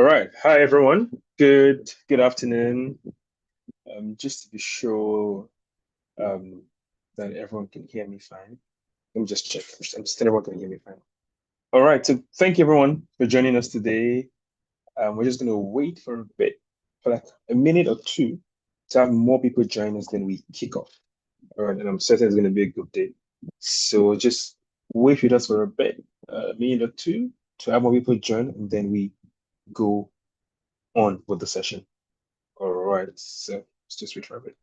All right. Hi, everyone. Good afternoon. Just to be sure um, that everyone can hear me fine. Let me just check first. I'm still everyone can hear me fine. All right. So thank you, everyone, for joining us today. We're just going to wait for a bit, for like a minute or two, to have more people join us than we kick off. All right. And I'm certain it's going to be a good day. So just wait with us for a bit, a minute or two, to have more people join, and then we go on with the session. All right, so let's just wait for a bit.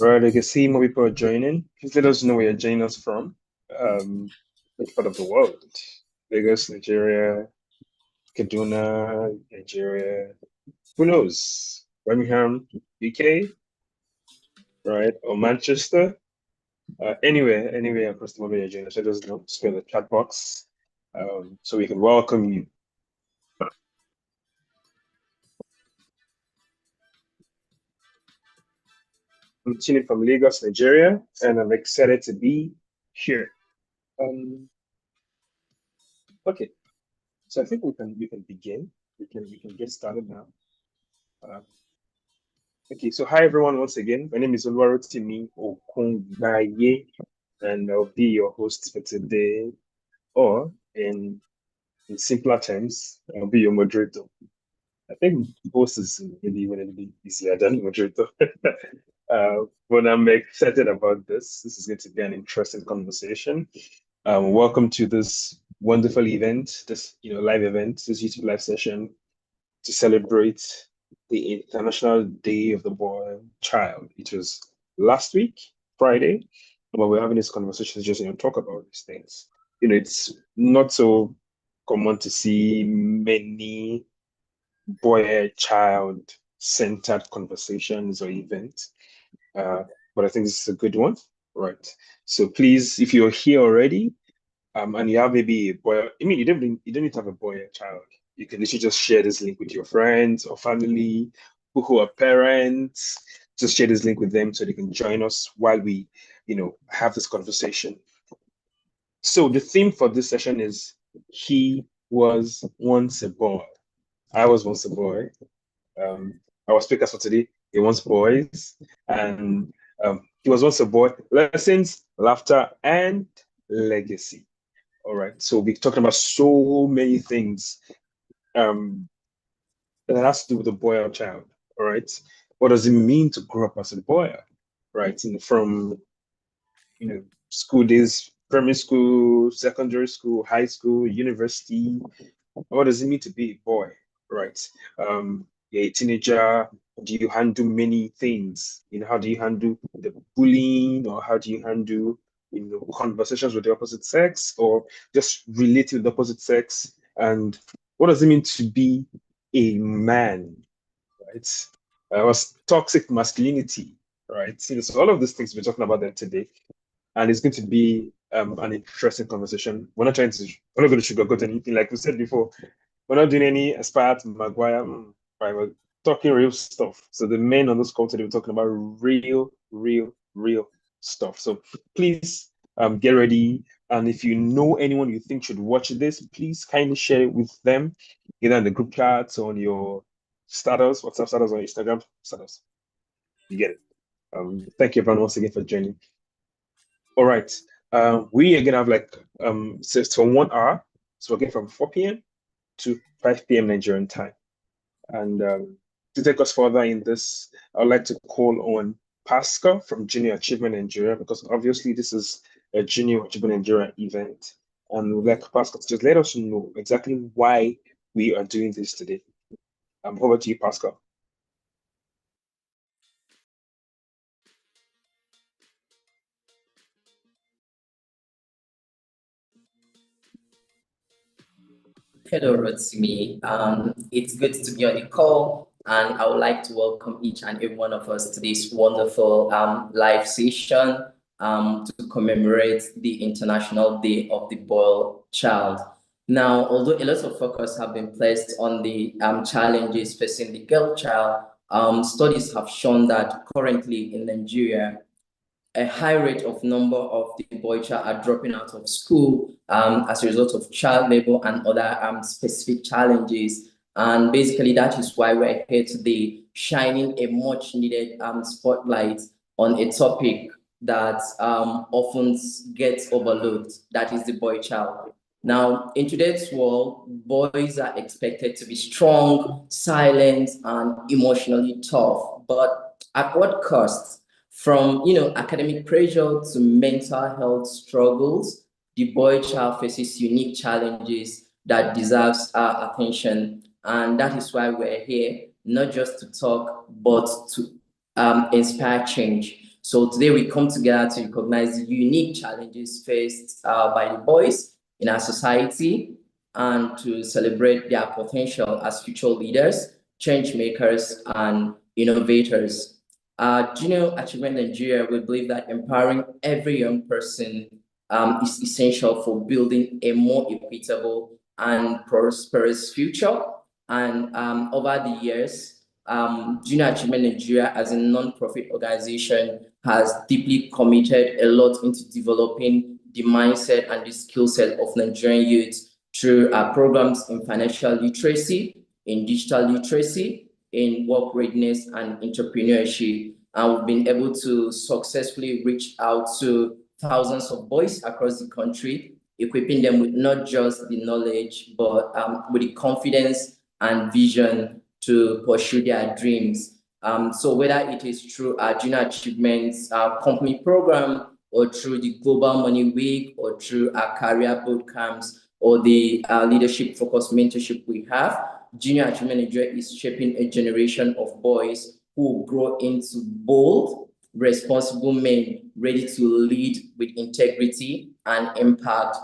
All right, I can see more people are joining. Please let us know where you're joining us from. Um, which part of the world? Lagos, Nigeria, Kaduna, Nigeria. Who knows? Birmingham, UK, right? Or Manchester. Anywhere across the world where you're joining us. Let us know. Just fill the chat box, so we can welcome you. I'm tuning from Lagos, Nigeria, and I'm excited to be here. Um, okay. So I think we can begin. We can get started now. Uh, okay, so hi everyone once again. My name is Rotimi Okungbaye, and I'll be your host for today. Or in simpler terms, I'll be your moderator. I think host is maybe going to be easier than moderator. But I'm excited about this. This is going to be an interesting conversation. Welcome to this wonderful event, this live event, this YouTube live session to celebrate the International Day of the Boy Child. It was last week, Friday, but we're having this conversation just talk about these things. It's not so common to see many boy child centered conversations or events. Uh, but I think this is a good one. Right. So please, if you're here already, and you have maybe a boy, I mean, you don't need to have a boy or a child. You can literally just share this link with your friends or family who are parents. Just share this link with them so they can join us while we, have this conversation. So the theme for this session is he was once a boy. I was once a boy. Our speaker for today, he wants boys, and he was once a boy. Lessons, laughter, and legacy. All right. So we're talking about so many things um, that has to do with a boy or child. All right. What does it mean to grow up as a boy? Right. From school days, primary school, secondary school, high school, university. What does it mean to be a boy? Right. You're a teenager. Do you handle many things? How do you handle the bullying, or how do you handle conversations with the opposite sex, or just relating with the opposite sex? And what does it mean to be a man? Right. Was toxic masculinity, right? So all of these things we're talking about them today, and it's going to be an interesting conversation. We're not going to sugarcoat anything. Like we said before, we're not doing any Aspire to Maguire. Right, we're talking real stuff. So the men on this call today, we're talking about real stuff. So please get ready. And if you know anyone you think should watch this, please kindly share it with them, either in the group chats, on your status, WhatsApp status, or Instagram status. You get it. Thank you everyone once again for joining. All right. We are gonna have like for 1 hour. So we're getting from 4 p.m. to 5 p.m. Nigerian time. And to take us further in this, I would like to call on Pascal from Junior Achievement Nigeria, because obviously this is a Junior Achievement Nigeria event. And like Pascal, just let us know exactly why we are doing this today. Over to you, Pascal. Hello, Rotimi. It's good to be on the call, and I would like to welcome each and every one of us to this wonderful live session to commemorate the International Day of the Boy Child. Now, although a lot of focus have been placed on the challenges facing the girl child, studies have shown that currently in Nigeria, a high rate of number of the boy child are dropping out of school as a result of child labor and other specific challenges. And basically, that is why we're here today, shining a much needed spotlight on a topic that often gets overlooked, that is the boy child. Now, in today's world, boys are expected to be strong, silent, and emotionally tough. But at what cost? From academic pressure to mental health struggles, the boy child faces unique challenges that deserves our attention, and that is why we're here, not just to talk, but to inspire change. So today we come together to recognize the unique challenges faced by the boys in our society and to celebrate their potential as future leaders, change makers, and innovators. Junior Achievement Nigeria, we believe that empowering every young person is essential for building a more equitable and prosperous future. And over the years, Junior Achievement Nigeria, as a non-profit organization, has deeply committed a lot into developing the mindset and the skill set of Nigerian youth through programs in financial literacy, in digital literacy, in work readiness and entrepreneurship. And we've been able to successfully reach out to thousands of boys across the country, equipping them with not just the knowledge, but with the confidence and vision to pursue their dreams. So whether it is through our Junior Achievements company program, or through the Global Money Week, or through our career boot camps, or the leadership focused mentorship we have, Junior Achievement Nigeria is shaping a generation of boys who grow into bold, responsible men ready to lead with integrity and impact.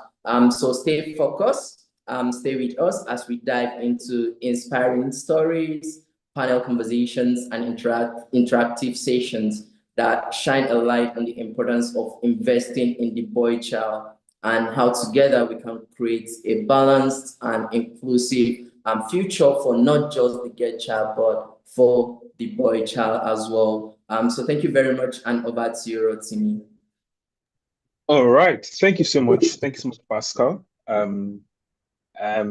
So stay focused, stay with us as we dive into inspiring stories, panel conversations, and interactive sessions that shine a light on the importance of investing in the boy child and how together we can create a balanced and inclusive future for not just the girl child, but for the boy child as well. So thank you very much, and over to you, Rotimi. All right. Thank you so much. Thank you so much, Pascal. I'm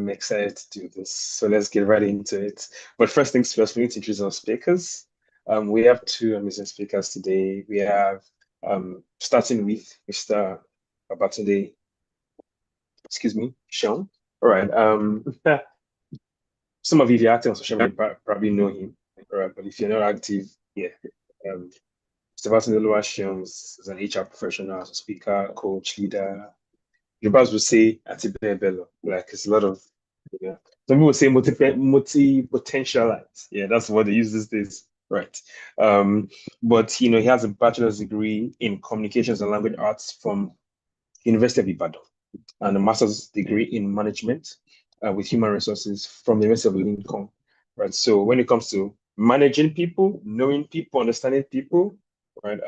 excited to do this. So let's get right into it. But first things first, we need to introduce our speakers. We have two amazing speakers today. We have starting with Mr. Abatunde, excuse me, Sean. All right. Some of you, if you're active on social media, probably know him. All right, but if you're not active, yeah. Mr. Abatunde Sean is an HR professional, as a speaker, coach, leader. Yorubas would say Atibe Bello. Like it's a lot of, yeah. Some people say multi-potentialite. Yeah, that's what they use these days. Right. But he has a bachelor's degree in communications and language arts from University of Ibadan and a master's degree in management with human resources from the University of Lincoln. Right. So when it comes to managing people, knowing people, understanding people, right,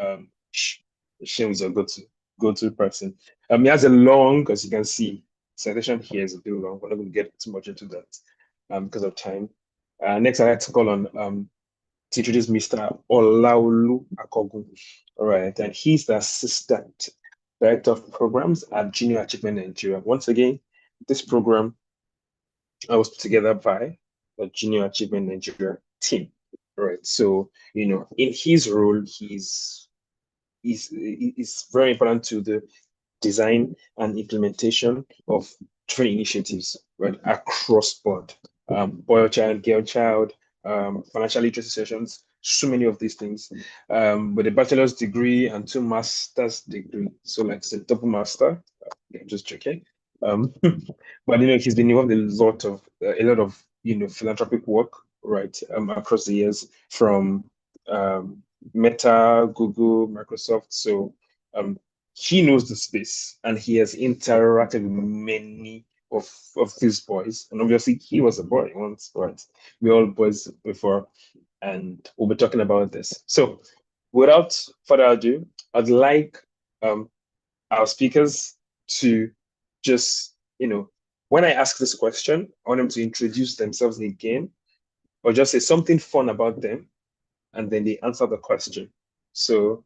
Shem is a go-to person. He has a long, as you can see, citation here is a bit long. We're not going to get too much into that because of time. Next, I'd like to call on to introduce Mr. Olaolu Akogun. All right, and he's the assistant director of programs at Junior Achievement Nigeria. Once again, this program was put together by the Junior Achievement Nigeria team. All right, so in his role, is very important to the design and implementation of training initiatives right across board. Boy child, girl child, financial literacy sessions, so many of these things. With a bachelor's degree and two master's degree. So like it's a double master. I'm just checking. But he's been involved in a lot of philanthropic work, right, across the years from um, Meta, Google, Microsoft. So um, he knows the space, and he has interacted with many of these boys. And obviously, he was a boy once, right? We all boys before, and we'll be talking about this. So, without further ado, I'd like um, our speakers to just, when I ask this question, I want them to introduce themselves again or just say something fun about them, and then they answer the question. So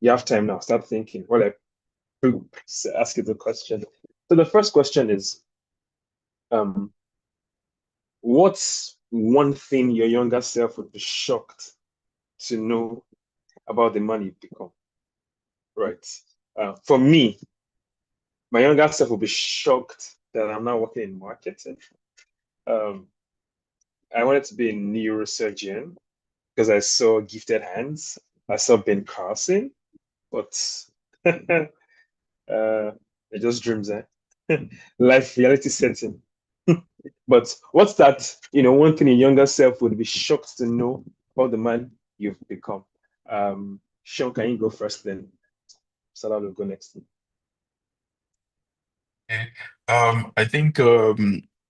you have time now. Start thinking while I ask you the question. So the first question is, um, what's one thing your younger self would be shocked to know about the man you've become? Right. For me, my younger self will be shocked that I'm now working in marketing. Um, I wanted to be a neurosurgeon because I saw Gifted Hands. I saw Ben Carson, but it just dreams, eh? Life reality setting. But what's that? One thing your younger self would be shocked to know about the man you've become. Sean, can you go first then? Salah will go next. Okay. I think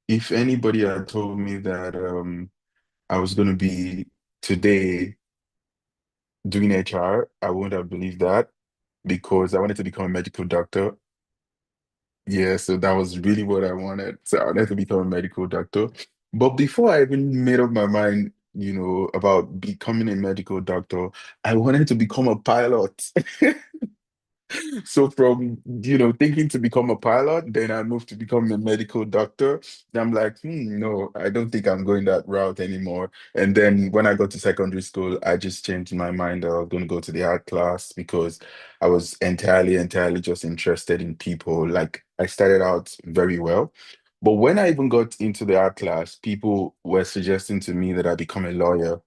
if anybody had told me that I was going to be today doing HR, I wouldn't have believed that because I wanted to become a medical doctor. Yeah, so that was really what I wanted. So I wanted to become a medical doctor. But before I even made up my mind, about becoming a medical doctor, I wanted to become a pilot. So from, thinking to become a pilot, then I moved to become a medical doctor. And I'm like, no, I don't think I'm going that route anymore. And then when I got to secondary school, I just changed my mind. I was going to go to the art class because I was entirely just interested in people. Like I started out very well. But when I even got into the art class, people were suggesting to me that I become a lawyer.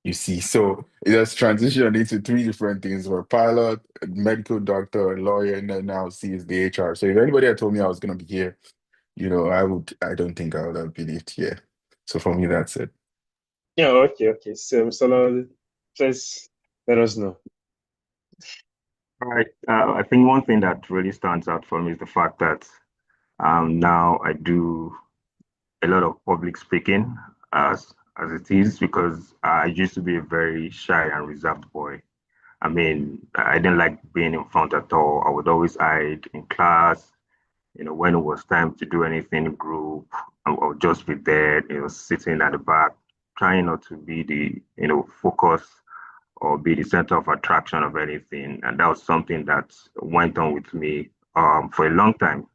You see, so it has transitioned into three different things: for a pilot, a medical doctor, a lawyer, and then now see is the HR. So if anybody had told me I was gonna be here, I don't think I would have believed, yeah. So for me, that's it. Yeah, okay. So, Salah, please let us know. All right. I think one thing that really stands out for me is the fact that now I do a lot of public speaking as it is because I used to be a very shy and reserved boy. I mean, I didn't like being in front at all. I would always hide in class. When it was time to do anything in group, I would just be there, sitting at the back, trying not to be the, focus or be the center of attraction of anything. And that was something that went on with me for a long time.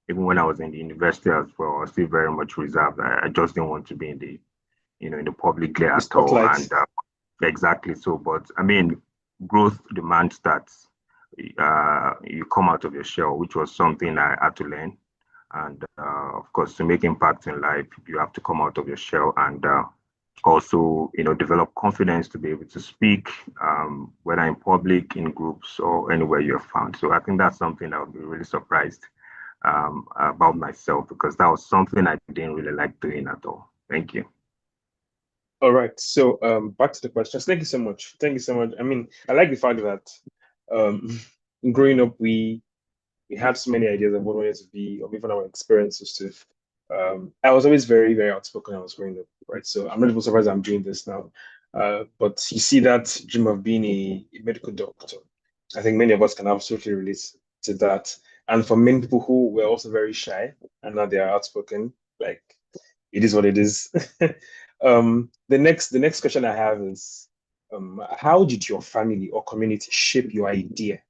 Even when I was in the university as well, I was still very much reserved. I just didn't want to be in the, in the public glare The at all. spotlight. And exactly so. But I mean, growth demands that you come out of your shell, which was something I had to learn. And of course, to make impact in life, you have to come out of your shell and also, develop confidence to be able to speak, whether in public, in groups, or anywhere you're found. So I think that's something I would be really surprised about myself because that was something I didn't really like doing at all. Thank you. All right. So back to the questions. Thank you so much. Thank you so much. I mean, I like the fact that um growing up we had so many ideas of what we wanted to be, or even our experiences too. I was always very, very outspoken when I was growing up, right? So I'm not even surprised I'm doing this now. But you see that dream of being a medical doctor. I think many of us can absolutely relate to that. And for many people who were also very shy and now they are outspoken, like it is what it is. The next question I have is, how did your family or community shape your idea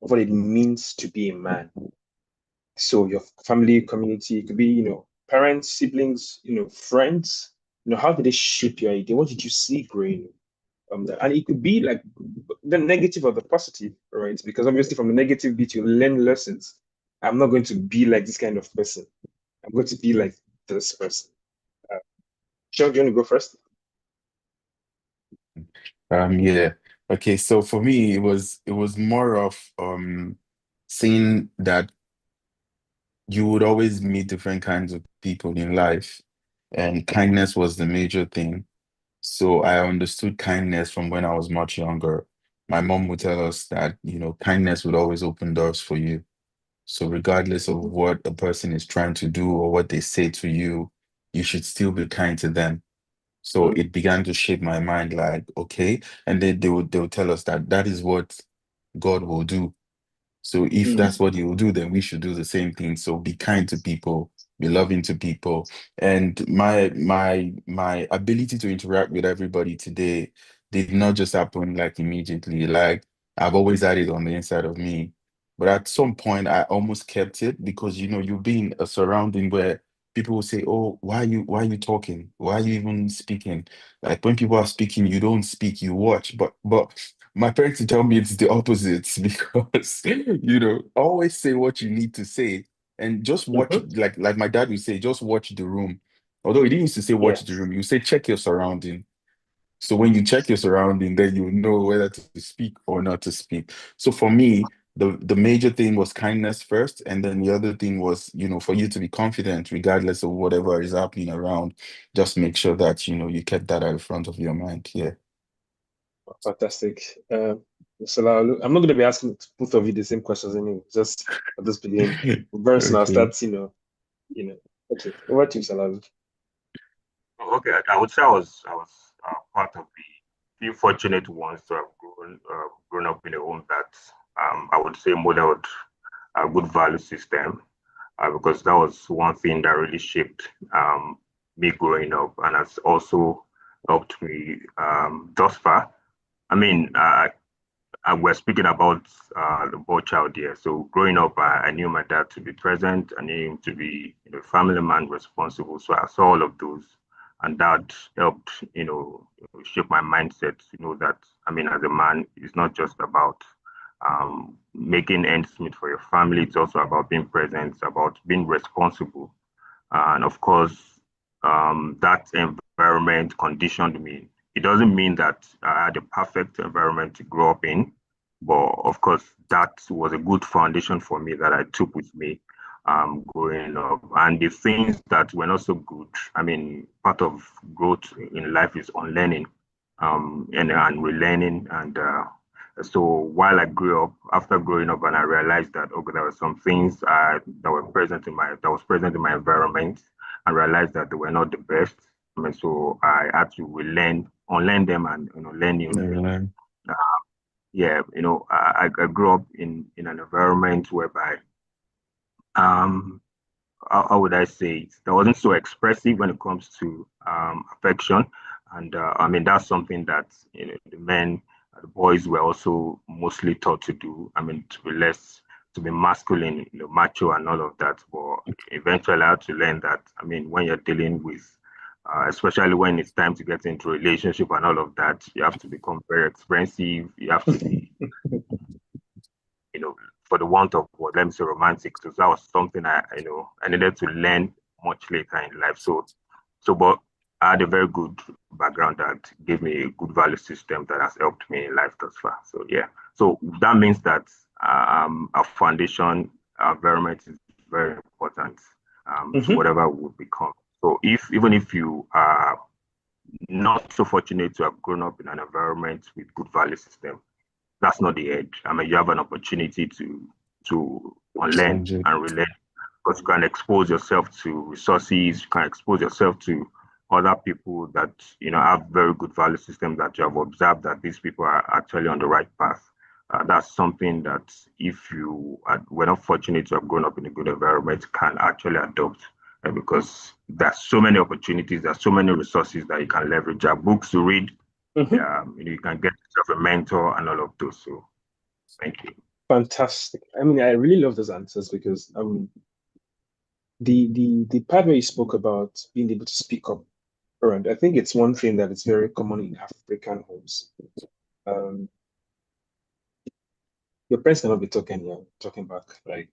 of what it means to be a man? So your family, community, it could be, parents, siblings, friends. How did they shape your idea? What did you see growing up? And it could be like the negative or the positive, right? Because obviously from the negative bit, you learn lessons. I'm not going to be like this kind of person. I'm going to be like this person. Uh, Sean, do you want to go first? Yeah. Okay, so for me, it was more of seeing that you would always meet different kinds of people in life, and kindness was the major thing. So I understood kindness from when I was much younger. My mom would tell us that, kindness would always open doors for you. So regardless of Mhm. what a person is trying to do or what they say to you, you should still be kind to them. So Mm. it began to shape my mind like, okay. And then they would tell us that that is what God will do. So if that's Mm. what he will do, then we should do the same thing. So be kind to people, be loving to people. And my ability to interact with everybody today did not just happen like immediately. Like I've always had it on the inside of me. But at some point I almost kept it because you'll be in a surrounding where people will say, "Oh, why are you talking? Why are you even speaking?" Like when people are speaking, you don't speak, you watch. But my parents tell me it's the opposite because always say what you need to say and just watch, Mhm. like my dad would say, just watch the room. Although he didn't used to say watch the Yes. room, you say check your surrounding. So when you check your surrounding, then you know whether to speak or not to speak. So for me, the major thing was kindness first, and then the other thing was, for you to be confident regardless of whatever is happening around. Just make sure that you kept that at the front of your mind. Yeah. Fantastic. So I'm not going to be asking both of you the same questions anyway. Just at this beginning, verse now Okay. starts, Okay, over to you, Salalu. Okay, I would say I was part of the few fortunate ones to have grown up in a home that I would say modeled a good value system, because that was one thing that really shaped me growing up and has also helped me thus far. I mean, we're speaking about the boy child here. So growing up, I knew my dad to be present. I knew him to be, family man, responsible. So I saw all of those, and that helped, shape my mindset. That I mean, as a man, it's not just about making ends meet for your family. It's also about being present. It's about being responsible. And of course, that environment conditioned me. It doesn't mean that I had a perfect environment to grow up in, but of course, that was a good foundation for me that I took with me growing up. And the things that were not so good, I mean, part of growth in life is unlearning and relearning. And so while I grew up, after growing up, and I realized that okay, there were some things that was present in my environment, and realized that they were not the best. I mean, so I had to unlearn them, and learn new things. Yeah. Uh, yeah, I grew up in an environment whereby um how would I say it? That wasn't so expressive when it comes to affection, and I mean that's something that the men, the boys were also mostly taught to do. I mean to be masculine, macho and all of that. But eventually, I had to learn that. I mean, when you're dealing with, especially when it's time to get into a relationship and all of that, you have to become very expressive. You have to be you know, for the want of what, let me say romantic. So that was something I needed to learn much later in life. But I had a very good background that gave me a good value system that has helped me in life thus far. So yeah, so that means that a foundation environment is very important to Mm-hmm. whatever we become. So even if you are not so fortunate to have grown up in an environment with good value system, that's not the edge. I mean, you have an opportunity to unlearn Change it. and relearn because you can expose yourself to resources, you can expose yourself to other people that have very good value systems that you have observed that these people are actually on the right path. That's something that if were not fortunate to have grown up in a good environment, can actually adopt because there's so many opportunities, there's so many resources that you can leverage. There are books to read, Mm-hmm. you can get yourself a mentor and all of those. So thank you. Fantastic. I mean, I really love those answers because the part where you spoke about being able to speak up around, I think it's one thing that is very common in African homes. Um, your parents cannot be talking here, talking back, like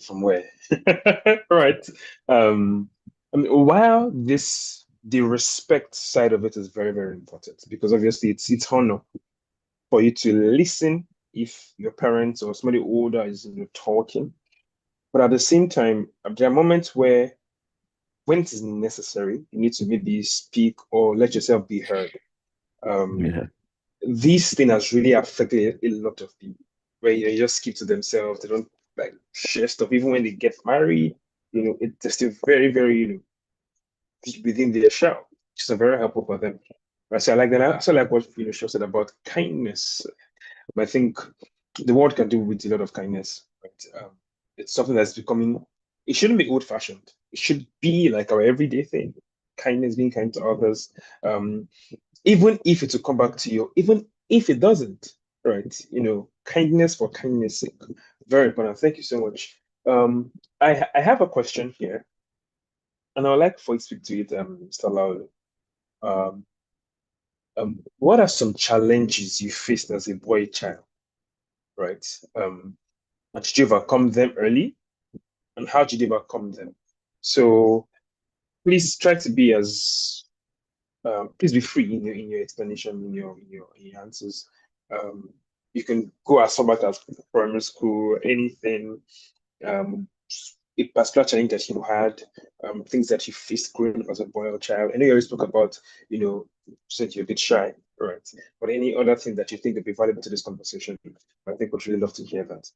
from where? Right. I mean, while the respect side of it is very, very important because obviously it's honor for you to listen if your parents or somebody older is talking But at the same time, there are moments where, when it is necessary, you need to maybe speak or let yourself be heard. Um, Yeah. this thing has really affected a lot of people, where they just keep to themselves. They don't like share stuff, even when they get married. They're still very, very, deep within their shell, which is very helpful for them. Right. So I like that. I also like what Shaw said about kindness. I think the world can do with a lot of kindness. Right? It's something that's becoming. It shouldn't be old-fashioned. It should be like our everyday thing. Kindness, being kind to others. Even if it will come back to you, even if it doesn't, right? Kindness for kindness sake. Very important. Thank you so much. I have a question here, and I would like for you to speak to it, Mr. Lau. Um, what are some challenges you faced as a boy child, right? And did you overcome them early? And how did you overcome them? So please try to be as please be free in your explanation, in your answers. Um, you can go as far back as primary school, anything, um, a particular challenge that you had, things that you faced growing up as a boy or child. I know you already spoke about, said you're a bit shy, right? But any other thing that you think would be valuable to this conversation, I think would really love to hear that.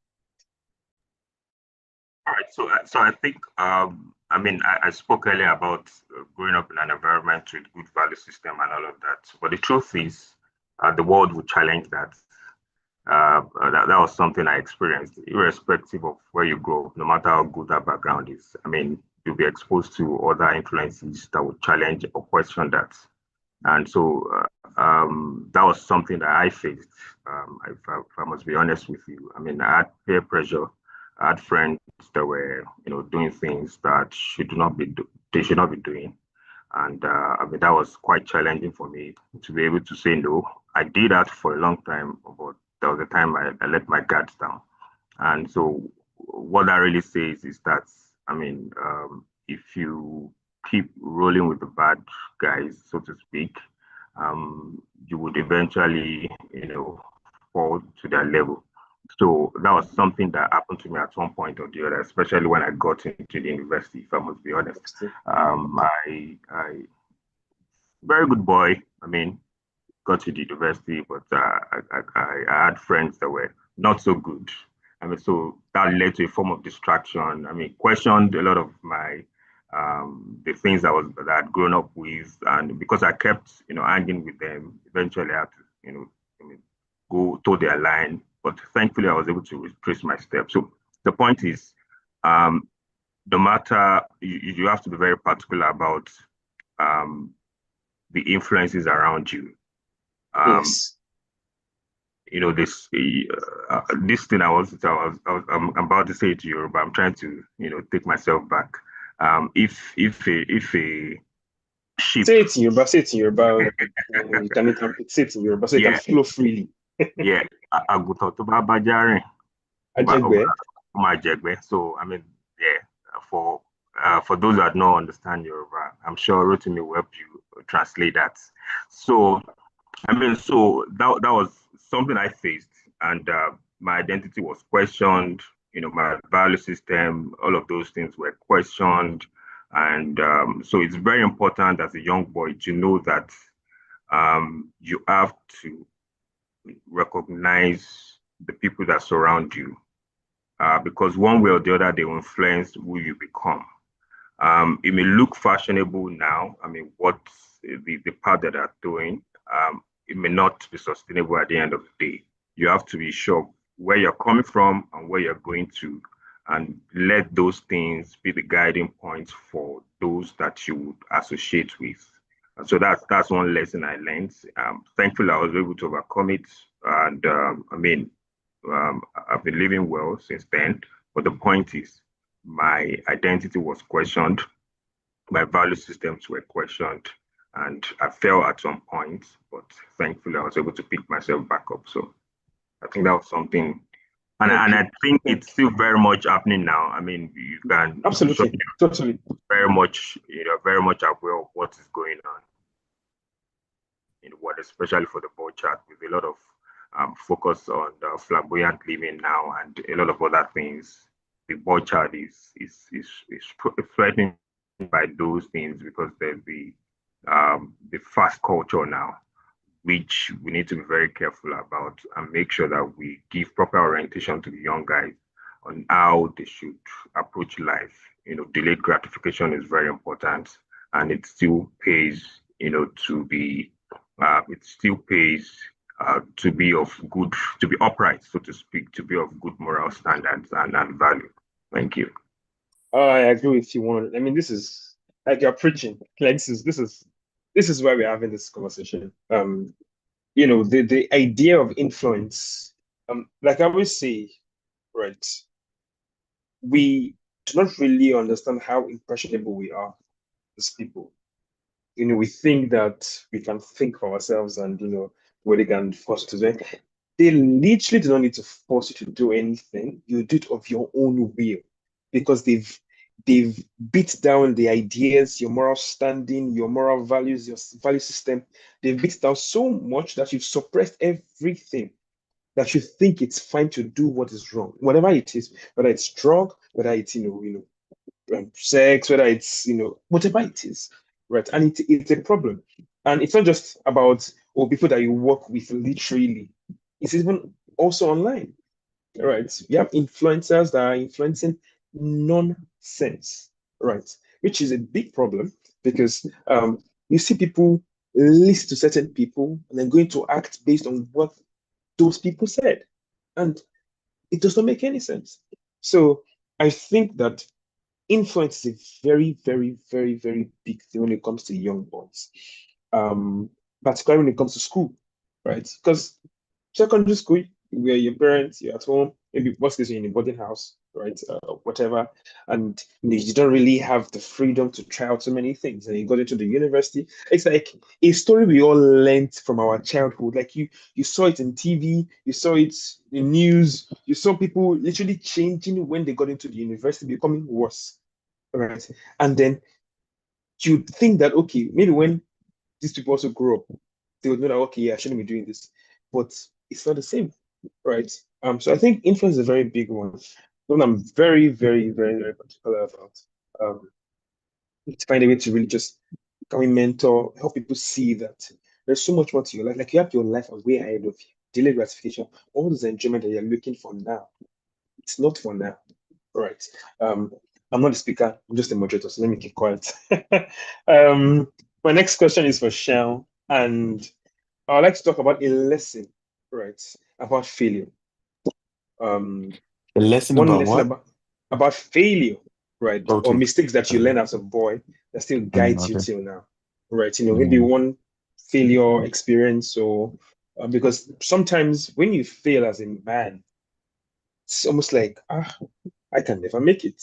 All right, so I think I mean I spoke earlier about growing up in an environment with good value system and all of that. But the truth is, the world will challenge that. That was something I experienced, irrespective of where you grow, no matter how good that background is. I mean, you'll be exposed to other influences that will challenge or question that. And so that was something that I faced. If I must be honest with you, I mean, I had peer pressure. I had friends that were, doing things that they should not be doing, and I mean that was quite challenging for me to be able to say no. I did that for a long time, but there was a time I let my guards down. And so what that really says is that, I mean, if you keep rolling with the bad guys, so to speak, you would eventually, fall to their level. So that was something that happened to me at one point or the other, especially when I got into the university, if I must be honest. I very good boy. I mean, got to the university, but I had friends that were not so good. I mean, so that led to a form of distraction. I mean, questioned a lot of my the things that I'd grown up with, and because I kept hanging with them, eventually I had to I mean, go to their line. But thankfully, I was able to retrace my steps. So the point is, um, no matter you have to be very particular about um, the influences around you. Um, Yes. This thing I'm about to say to you, but I'm trying to take myself back. If a ship, Say it in Yoruba, say it in Yoruba. You can interpret, say it in Yoruba, so you can yeah, flow freely. yeah, àgùntàn tó bá bá já rìn, Ajegbe. ó máa jẹ̀gbẹ́. So I mean, yeah, for those that don't understand Yoruba, I'm sure Rotimi will help you translate that. So I mean, so that was something I faced, and my identity was questioned. My value system, all of those things were questioned, and so it's very important as a young boy to know that you have to recognize the people that surround you, because one way or the other they will influence who you become. It may look fashionable now. I mean, what the path that they're doing, it may not be sustainable at the end of the day. You have to be sure where you're coming from and where you're going to, and let those things be the guiding points for those that you would associate with. And so that's one lesson I learned. Thankfully, I was able to overcome it, and I mean, I've been living well since then. But the point is, my identity was questioned, my value systems were questioned, and I fell at some point, but thankfully I was able to pick myself back up. So I think that was something, and Okay. I think it's still very much happening now. I mean, I'm sure Absolutely. Totally. you're very much aware of what is going on in the world, especially for the board chart, with a lot of focus on the flamboyant living now and a lot of other things. the boy child is threatened by those things because there's the fast culture now, which we need to be very careful about and make sure that we give proper orientation to the young guys on how they should approach life. Delayed gratification is very important, and it still pays, it still pays to be of good, to be upright, so to speak, to be of good moral standards and value. Thank you. I agree with you one. I mean, this is like you're preaching. Like this is why we're having this conversation. The idea of influence. Like I always say, right? We do not really understand how impressionable we are as people. We think that we can think for ourselves and what they can force us to do. They literally do not need to force you to do anything. You do it of your own will because they've beat down the ideas, your moral standing, your moral values, your value system. They've beat down so much that you've suppressed everything that you think it's fine to do what is wrong, whatever it is, whether it's drug, whether it's sex, whether it's whatever it is, right? And it's a problem, and it's not just about people that you work with literally. It's even also online, right? You have influencers that are influencing nonsense, right? Which is a big problem because you see people listen to certain people and then going to act based on what those people said, and it does not make any sense. So I think that influence is a very, very, very, very big thing when it comes to young boys, particularly when it comes to school, right? Because secondary school, where your parents, you're at home, maybe worst case you're in a boarding house, right? Whatever, and you don't really have the freedom to try out so many things. And you got into the university. It's like a story we all learned from our childhood. Like you saw it in TV, you saw it in news, you saw people literally changing when they got into the university, becoming worse, right? And then you think that okay, maybe when these people also grow up, they would know that okay, yeah, I shouldn't be doing this, but it's not the same, right? So I think influence is a very big one. One I'm very, very, very, very particular about. Um, to find a way to really just can we mentor, help people see that there's so much more to your life. Like you have your life way ahead of you. Delayed gratification, all this enjoyment that you're looking for now, it's not for now, right? Um, I'm not the speaker, I'm just a moderator, so let me keep quiet. My next question is for Sean, and I'd like to talk about a lesson, right, about failure. A lesson One about lesson what? about failure, right, or Okay. mistakes that you learn as a boy that still guides you Okay. till now, right? Maybe Mm, one failure experience, or because sometimes when you fail as a man, it's almost like I can never make it.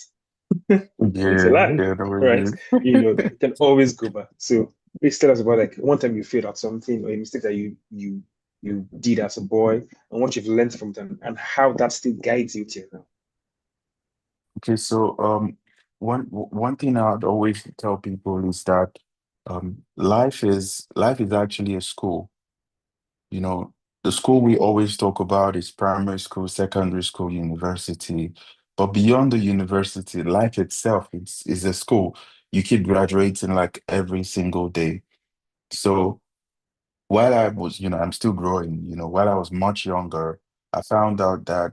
It's a yeah, lie, yeah, that right? was You can always go back. So please tell us about like one time you failed at something or a mistake that you did as a boy and what you've learned from them and how that still guides you till now. Okay, so one thing I'd always tell people is that life is actually a school. You know, the school we always talk about is primary school, secondary school, university. But beyond the university, life itself is a school. You keep graduating like every single day. So while I was, I'm still growing, while I was much younger, I found out that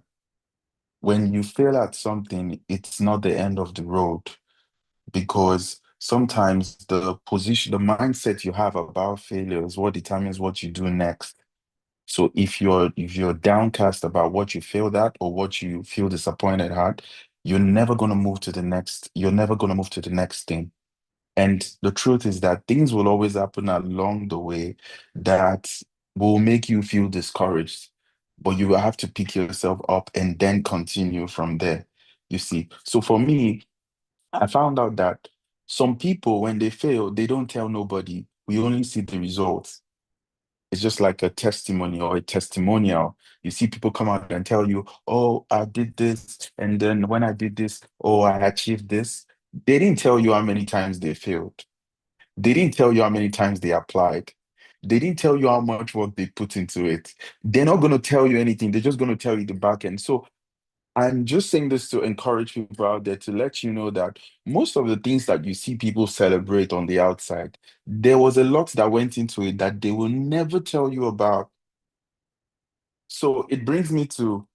when you fail at something, it's not the end of the road because sometimes the position, the mindset you have about failure is what determines what you do next. So if you're downcast about what you failed at or what you feel disappointed at, you're never gonna move to the next thing. And the truth is that things will always happen along the way that will make you feel discouraged. But you will have to pick yourself up and then continue from there. You see. So for me, I found out that some people, when they fail, they don't tell nobody. We only see the results. It's just like a testimony or a testimonial. You see people come out and tell you, oh, I did this. And then when I did this, oh, I achieved this. They didn't tell you how many times they failed. They didn't tell you how many times they applied. They didn't tell you how much work they put into it. They're not going to tell you anything. They're just going to tell you the back end. So I'm just saying this to encourage people out there to let you know that most of the things that you see people celebrate on the outside, there was a lot that went into it that they will never tell you about. So it brings me to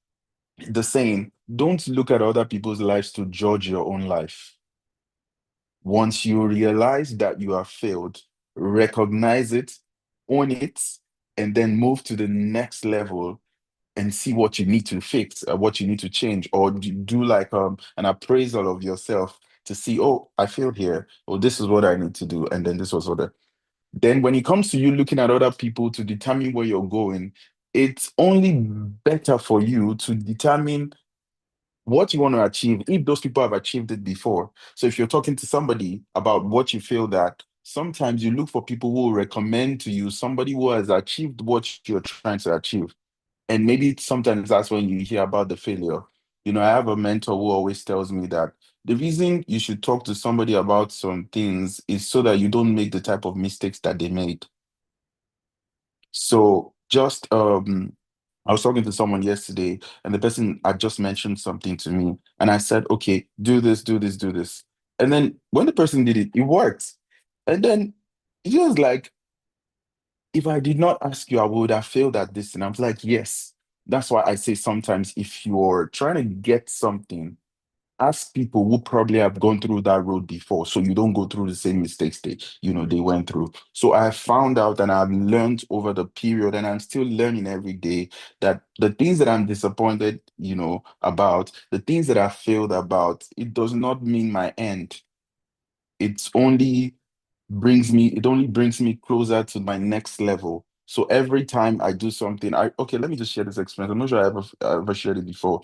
the saying, don't look at other people's lives to judge your own life. Once you realize that you have failed, recognize it, own it, and then move to the next level and see what you need to fix, what you need to change, or do like an appraisal of yourself to see, oh, I failed here, or this is what I need to do, and then this was what I... Then when it comes to you looking at other people to determine where you're going, it's only better for you to determine what you want to achieve if those people have achieved it before. So if you're talking to somebody about what you feel, that sometimes you look for people who will recommend to you somebody who has achieved what you're trying to achieve. And maybe sometimes that's when you hear about the failure. You know, I have a mentor who always tells me that the reason you should talk to somebody about some things is so that you don't make the type of mistakes that they made. So just I was talking to someone yesterday, and the person had just mentioned something to me, and I said, okay, do this, do this, do this. And then when the person did it, it worked. And then he was like, if I did not ask you, I would have failed at this. And I was like, yes. That's why I say sometimes if you're trying to get something, ask people who probably have gone through that road before, so you don't go through the same mistakes they went through. So I found out and I've learned over the period, and I'm still learning every day, that the things that I'm disappointed, about, the things that I failed about, it does not mean my end. It only brings me closer to my next level. So every time I do something, okay, let me just share this experience. I'm not sure I ever shared it before.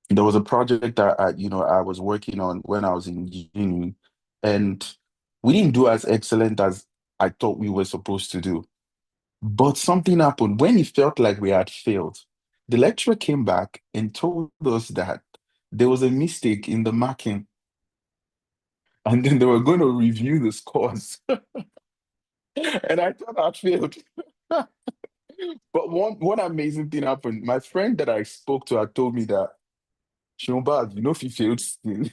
There was a project that I was working on when I was in uni, and we didn't do as excellent as I thought we were supposed to do. But something happened when it felt like we had failed. The lecturer came back and told us that there was a mistake in the marking, and then they were going to review the scores. And I thought I'd failed. But one amazing thing happened. My friend that I spoke to had told me that, Seun Bharbs, if you failed still.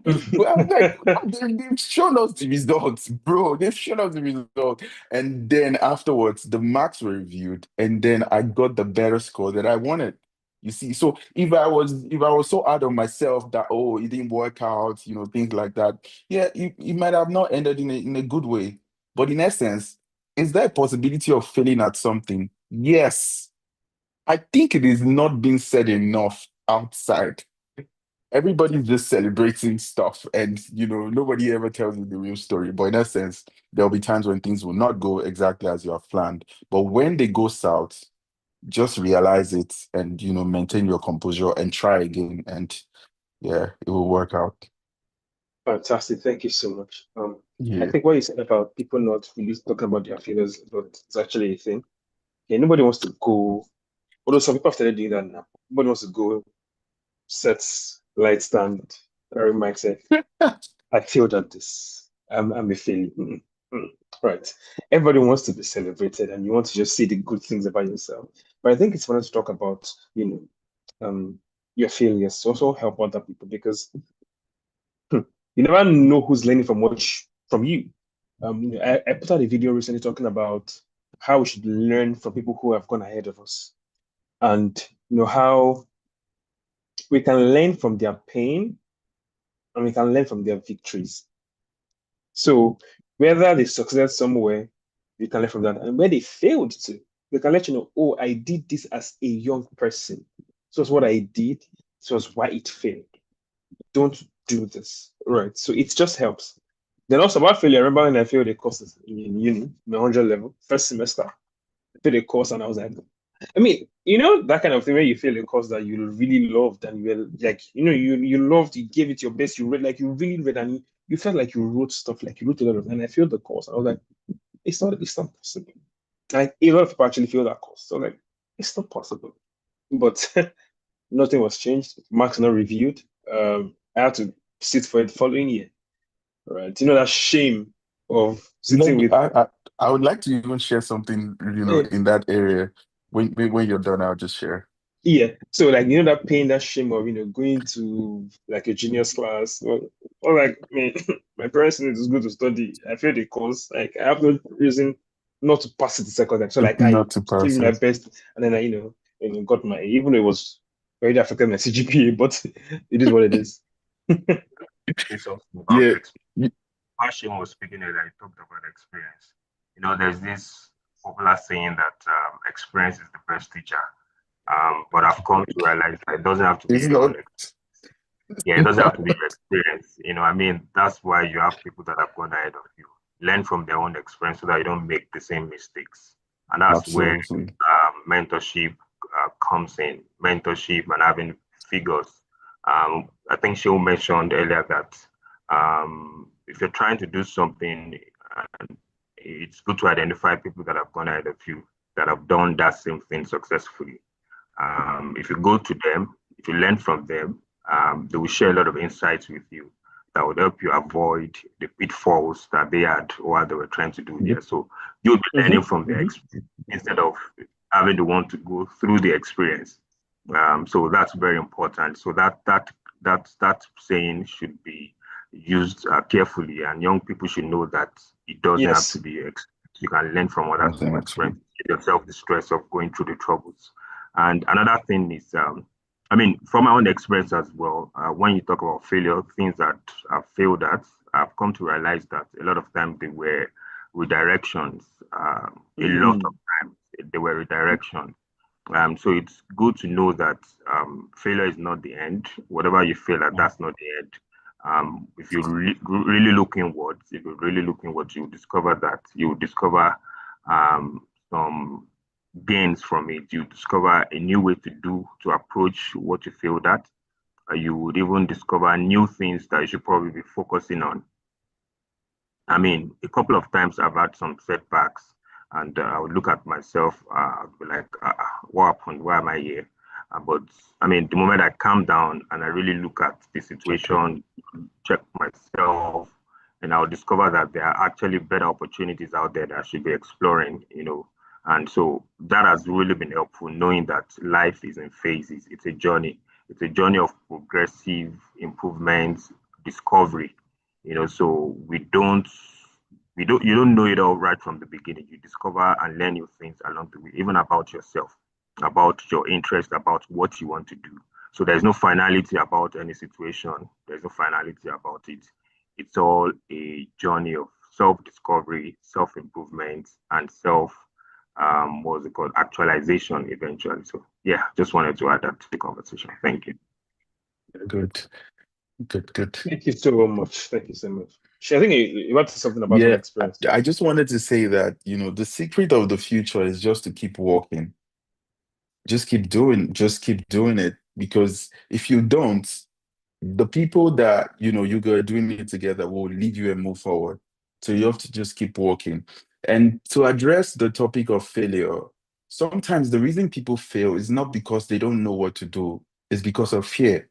But I was like, they've shown us the results, bro. They've shown us the results. And then afterwards, the marks were reviewed, and then I got the better score that I wanted. You see, so if I was so hard on myself that, oh, it didn't work out, things like that, yeah, it might have not ended in a good way. But in essence, is there a possibility of failing at something? Yes. I think it is not being said enough outside. Everybody's just celebrating stuff, and nobody ever tells you the real story. But in essence, there'll be times when things will not go exactly as you have planned. But when they go south, just realize it, and maintain your composure and try again, and yeah, it will work out. Fantastic. Thank you so much. I Yeah. think what you said about people not really talking about their feelings, but it's actually a thing. Yeah, nobody wants to go, although some people have started doing that now. Nobody wants to go set light stand, carry mindset. I failed at this. I'm a failure. Right. Everybody wants to be celebrated, and you want to just see the good things about yourself. But I think it's fun to talk about, your failures to also help other people, because you never know who's learning from you. I put out a video recently talking about how we should learn from people who have gone ahead of us, and how we can learn from their pain and we can learn from their victories. So whether they succeeded somewhere, we can learn from that. And where they failed to, we can let you know, oh, I did this as a young person. So it's what I did. So it's why it failed. Don't do this. Right. So it just helps. Then also about failure, I remember when I failed a course in uni, my 100 level, first semester. I failed a course and I was like, I mean, that kind of thing where you feel a course that you really loved and you were like, you loved, you gave it your best, you read, like you really read, and you felt like you wrote stuff, like you wrote a lot of, and I failed the course. I was like, it's not possible. Like a lot of people actually feel that course. So like, it's not possible. But nothing was changed. Marks not reviewed. I had to sit for it the following year. Right. That shame of Let sitting me. with I would like to even share something, eh, in that area. When you're done, I'll just share. Yeah. So like that pain, that shame of going to like a genius class or like I mean my parents think it's good to study. I feel the course. Like I have no reason not to pass it the second time. So like I Not to gave pass my it. best and then I, got my even though it was very affected my CGPA, but it is what it is. It's also about Yeah. experience. Passion was speaking earlier, he talked about experience. There's this popular saying that experience is the best teacher. But I've come to realize that it doesn't have to be It's your not. own. Yeah, it doesn't have to be your experience. I mean, that's why you have people that have gone ahead of you. Learn from their own experience so that you don't make the same mistakes. And that's where Absolutely. mentorship comes in. Mentorship and having figures. I think Sheil mentioned earlier that if you're trying to do something, it's good to identify people that have gone ahead of you that have done that same thing successfully. If you go to them, if you learn from them, they will share a lot of insights with you that would help you avoid the pitfalls that they had while they were trying to do Yep. there. So you'll be learning from their Mm-hmm. experience instead of having to want to go through the experience. So that's very important. So that saying should be used carefully, and young people should know that it doesn't have to Yes. be. You can learn from others' Nothing experience, actually. give yourself the stress of going through the troubles. And another thing is, I mean, from my own experience as well, when you talk about failure, things that I've failed at, I've come to realize that a lot of times they were redirections. A lot of Mm. times they were redirections. So it's good to know that failure is not the end. Whatever you fail at, that's not the end. If you really look inwards, if you really look inwards, you discover that you discover some gains from it. You discover a new way to approach what you failed at. You would even discover new things that you should probably be focusing on. I mean, a couple of times I've had some setbacks, and I would look at myself, be like, what happened? Why am I here? But I mean, the moment I calm down and I really look at the situation, check myself, and I'll discover that there are actually better opportunities out there that I should be exploring. And so that has really been helpful, knowing that life is in phases. It's a journey. It's a journey of progressive improvement, discovery. So you don't know it all right from the beginning. You discover and learn new things along the way, even about yourself, about your interest, about what you want to do. So there's no finality about any situation. There's no finality about it. It's all a journey of self-discovery, self-improvement, and what's it called, actualization eventually. So yeah, just wanted to add that to the conversation. Thank you. Good. Good. Good. Thank you so much. Thank you so much. I think you want to say something about own Yeah. experience. I just wanted to say that, the secret of the future is just to keep walking. Just keep doing it. Because if you don't, the people that you guys are doing it together will leave you and move forward. So you have to just keep walking. And to address the topic of failure, sometimes the reason people fail is not because they don't know what to do, it's because of fear.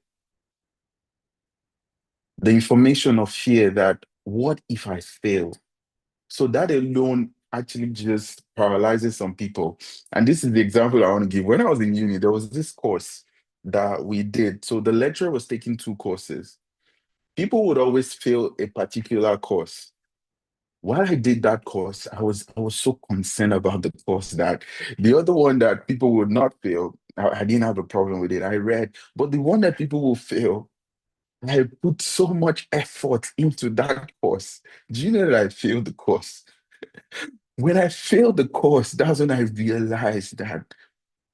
The information of fear that what if I fail? So that alone actually just paralyzes some people. And this is the example I want to give. When I was in uni, there was this course that we did. So the lecturer was taking two courses. People would always fail a particular course. While I did that course, I was so concerned about the course that the other one that people would not fail, I didn't have a problem with it. I read, but the one that people will fail, I put so much effort into that course. Do you know that I failed the course? When I failed the course, that's when I realized that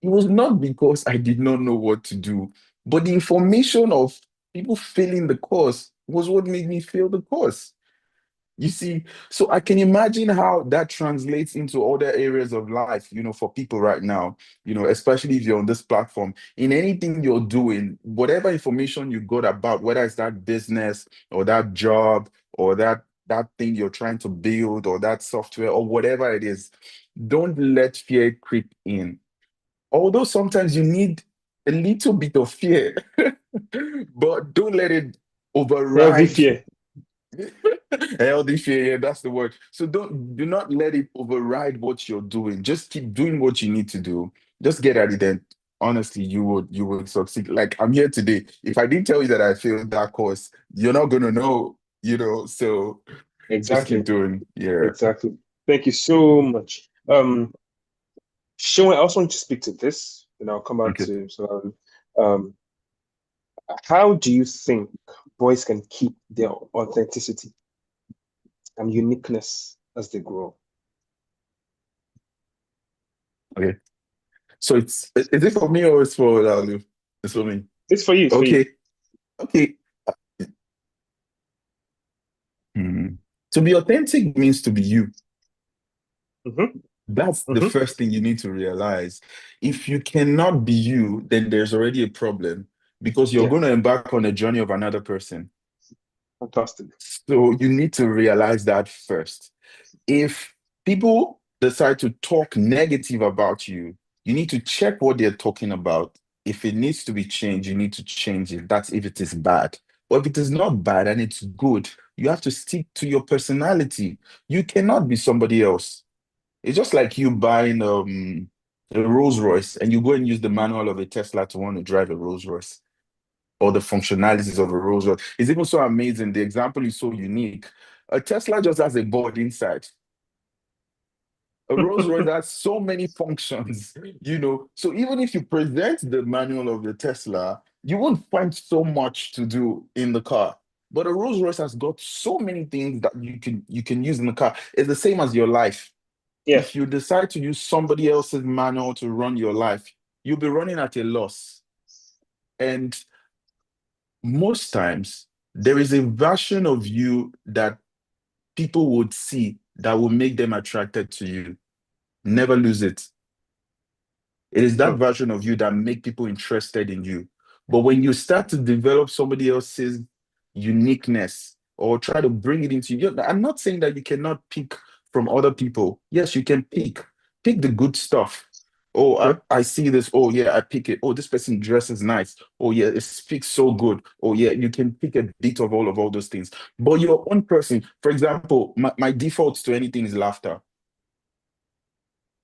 it was not because I did not know what to do, but the information of people failing the course was what made me fail the course. You see, so I can imagine how that translates into other areas of life, for people right now, especially if you're on this platform, in anything you're doing, whatever information you got about, whether it's that business or that job or that thing you're trying to build or that software or whatever it is, don't let fear creep in. Although sometimes you need a little bit of fear, but don't let it Healthy override. fear. Healthy fear, yeah, that's the word. So do not let it override what you're doing. Just keep doing what you need to do. Just get at it and honestly, you would succeed. Like I'm here today. If I didn't tell you that I failed that course, you're not gonna know, so just keep Exactly. doing. Yeah. Exactly. Thank you so much. Sean, I also want to speak to this, and I'll come back Okay. to um, how do you think boys can keep their authenticity and uniqueness as they grow? Okay. So is it for me or it's for Lalu? It's for me. It's for you. It's for you. Okay. Okay. Hmm. To be authentic means to be you. Hmm. That's the Hmm. first thing you need to realize. If you cannot be you, then there's already a problem because you're Yeah. going to embark on a journey of another person. Fantastic. So you need to realize that first. If people decide to talk negative about you, you need to check what they're talking about. If it needs to be changed, you need to change it. That's if it is bad. Or if it is not bad and it's good, you have to stick to your personality. You cannot be somebody else. It's just like you buying a Rolls Royce and you go and use the manual of a Tesla to want to drive a Rolls Royce or the functionalities of a Rolls Royce. It's even so amazing. The example is so unique. A Tesla just has a board inside. A Rolls Royce has so many functions. So even if you present the manual of the Tesla, you won't find so much to do in the car. But a Rolls Royce has got so many things that you can use in the car. It's the same as your life. Yeah. If you decide to use somebody else's manual to run your life, you'll be running at a loss. And most times, there is a version of you that people would see that will make them attracted to you. Never lose it. It is that Hmm. version of you that make people interested in you. But when you start to develop somebody else's uniqueness or try to bring it into you, I'm not saying that you cannot pick from other people. Yes, you can pick the good stuff. Oh, I, Okay. I see this. Oh, yeah, I pick it. Oh, this person dresses nice. Oh, yeah, it speaks so good. Oh, yeah, you can pick a bit of all those things. But your own person, for example, my default to anything is laughter.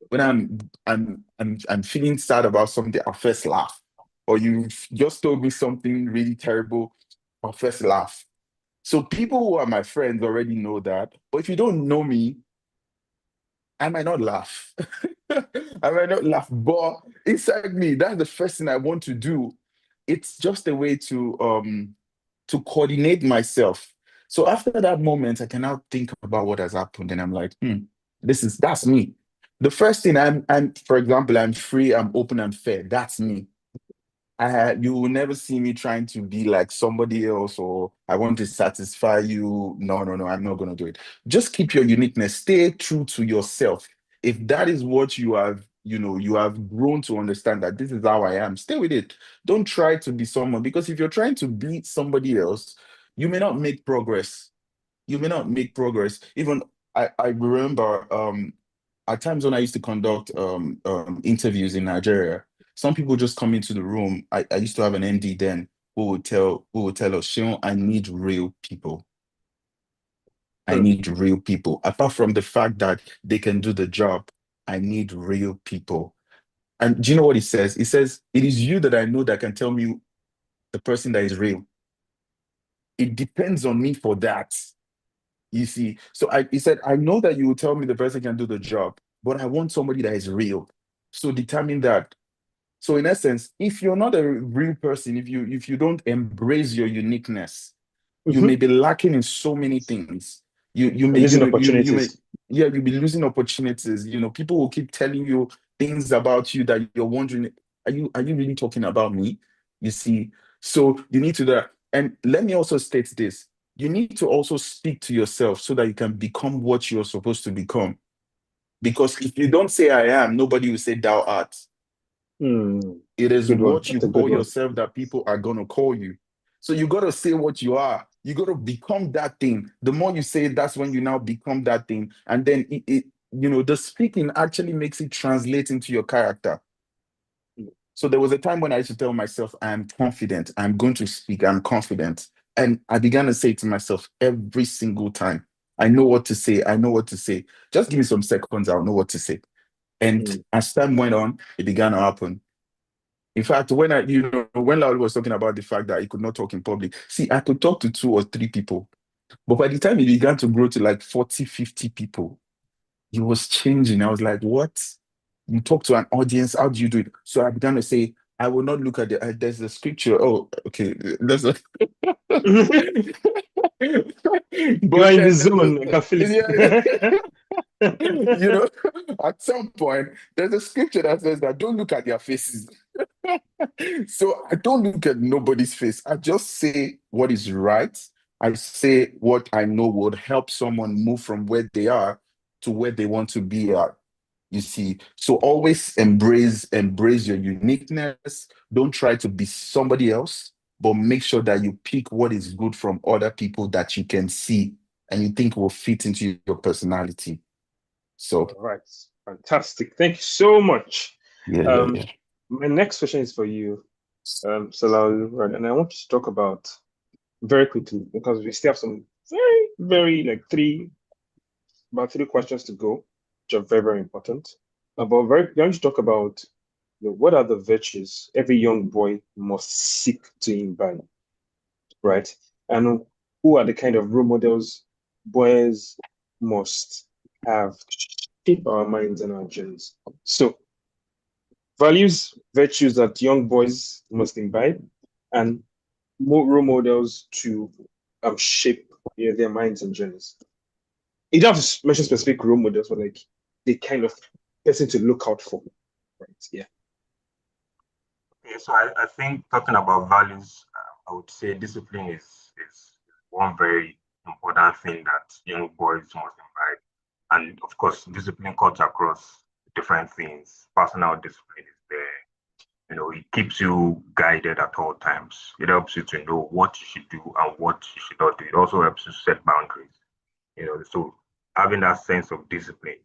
When I'm feeling sad about something, I'll first laugh. Or you just told me something really terrible, I'll first laugh. So people who are my friends already know that. But if you don't know me, I might not laugh. I might not laugh, but inside me, that's the first thing I want to do. It's just a way to coordinate myself. So after that moment, I can now think about what has happened, and I'm like, that's me. The first thing I'm, for example, I'm free, I'm open, I'm fair. That's me. You will never see me trying to be like somebody else or I want to satisfy you. No, no, no, I'm not going to do it. Just keep your uniqueness. Stay true to yourself. If that is what you have grown to understand that this is how I am, stay with it. Don't try to be someone because if you're trying to be somebody else, you may not make progress. You may not make progress. Even I remember at times when I used to conduct interviews in Nigeria, some people just come into the room. I used to have an MD then who would tell us, Sean, I need real people. I Hmm. need real people. Apart from the fact that they can do the job, I need real people. And do you know what he says? He says, it is you that I know that can tell me the person that is real. It depends on me for that. You see, so he said, I know that you will tell me the person can do the job, but I want somebody that is real. So determine that. So in essence, if you're not a real person, if you don't embrace your uniqueness, you may Hmm. be lacking in so many things. You may, Losing you may, opportunities. yeah, you'll be losing opportunities. People will keep telling you things about you that you're wondering, are you really talking about me? You see, so you need to do that. And let me also state this. You need to also speak to yourself so that you can become what you're supposed to become. Because if you don't say I am, nobody will say thou art. Hmm. It is Good one. what you That's a good call one. yourself that people are going to call you. So you got to say what you are. You got to become that thing. The more you say it, that's when you now become that thing. And then the speaking actually makes it translate into your character. So there was a time when I used to tell myself, I'm confident. I'm going to speak. I'm confident. And I began to say to myself every single time, I know what to say. I know what to say. Just give me some seconds. I'll know what to say. And Hmm. as time went on, it began to happen. In fact, when when Laul was talking about the fact that he could not talk in public, see, I could talk to 2 or 3 people. But by the time he began to grow to like 40, 50 people, he was changing. I was like, what? You talk to an audience, how do you do it? So I began to say, I will not look at there's a scripture. Oh, okay. There's a You are but in the then zone. I can feel yeah, it. you know, at some point, there's a scripture that says that don't look at their faces. So I don't look at nobody's face. I just say what is right. I say what I know would help someone move from where they are to where they want to be at. You see, so always embrace your uniqueness. Don't try to be somebody else, but make sure that you pick what is good from other people that you can see and you think will fit into your personality. So All right. Fantastic. Thank you so much. yeah, yeah, Um, yeah. my next question is for you, Salalu, right? And I want you to talk about very quickly because we still have some very, very like about 3 questions to go, which are very, very important. But very, I want you to talk about what are the virtues every young boy must seek to imbibe, right? And who are the kind of role models boys must have to shape our minds and our journeys. So, values, virtues that young boys must imbibe, and more role models to shape their minds and journeys. You don't have to mention specific role models, but like the kind of person to look out for, right? Yeah. Okay, so I think talking about values, I would say discipline is one very important thing that young boys must imbibe. And of course, discipline cuts across different things. Personal discipline is there. It keeps you guided at all times. It helps you to know what you should do and what you should not do. It also helps you set boundaries. So having that sense of discipline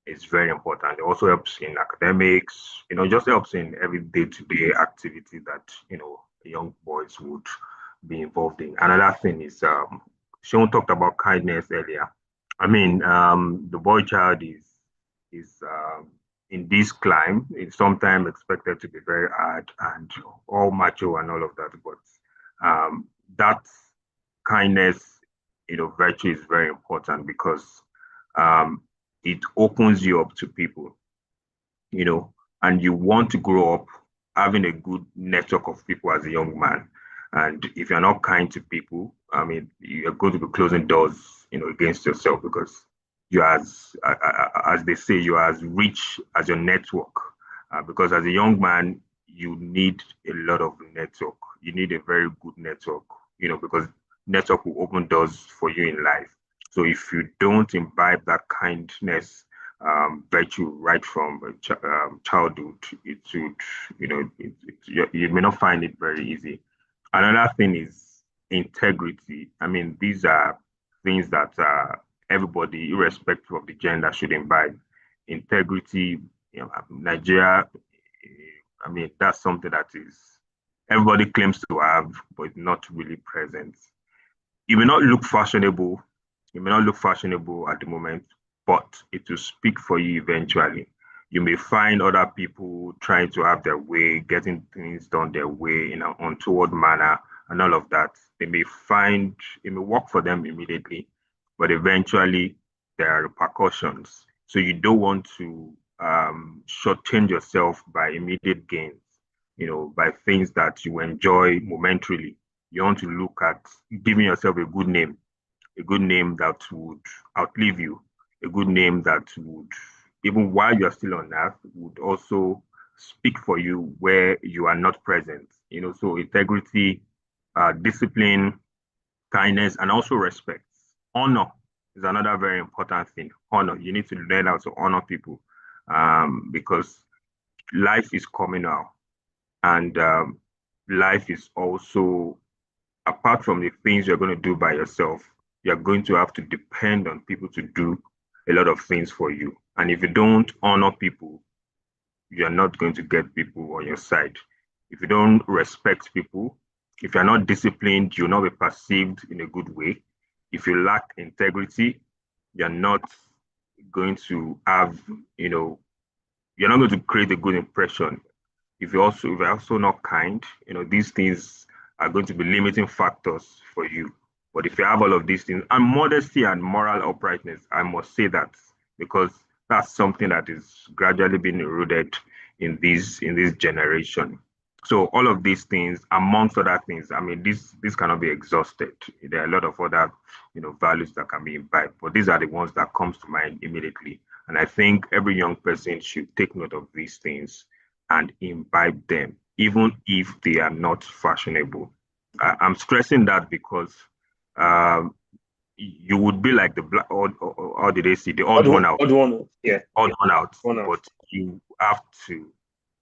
is very important. It also helps in academics, just helps in every day-to-day activity that, young boys would be involved in. Another thing is, Sean talked about kindness earlier. I mean, the boy child is in this climb, it's sometimes expected to be very hard and all macho and all of that. But that kindness, virtue is very important because um, it opens you up to people, you know, and you want to grow up having a good network of people as a young man. And if you're not kind to people, I mean, you're going to be closing doors, against yourself because you're as they say, you're as rich as your network. Because as a young man, you need a lot of network. You need a very good network, because network will open doors for you in life. So if you don't imbibe that kindness virtue right from childhood, it should, you may not find it very easy. Another thing is integrity. I mean, these are things that everybody, irrespective of the gender, should imbibe. Integrity, Nigeria, I mean, that's something that is everybody claims to have, but not really present. You may not look fashionable. You may not look fashionable at the moment, but it will speak for you eventually. You may find other people trying to have their way, getting things done their way in an untoward manner, and all of that. It may work for them immediately, but eventually there are repercussions. So you don't want to shortchange yourself by immediate gains, by things that you enjoy momentarily. You want to look at giving yourself a good name that would outlive you, a good name that would, even while you're still on earth, would also speak for you where you are not present. So integrity, discipline, kindness, and also respect. Honor is another very important thing. Honor. You need to learn how to honor people because life is coming now. And life is also, apart from the things you're going to do by yourself, you're going to have to depend on people to do a lot of things for you. And if you don't honor people, you're not going to get people on your side. If you don't respect people, if you're not disciplined, you'll not be perceived in a good way. If you lack integrity, you're not going to have, you're not going to create a good impression if you're also not kind, these things are going to be limiting factors for you. But if you have all of these things and modesty and moral uprightness, I must say that because that's something that is gradually being eroded in this generation. So all of these things, amongst other things, I mean, this cannot be exhausted. There are a lot of other, values that can be imbibed, but these are the ones that comes to mind immediately. And I think every young person should take note of these things and imbibe them, even if they are not fashionable. I'm stressing that because um, you would be like the black, or did they see the odd one out, Odd one. Yeah. odd one out, One out. but you have to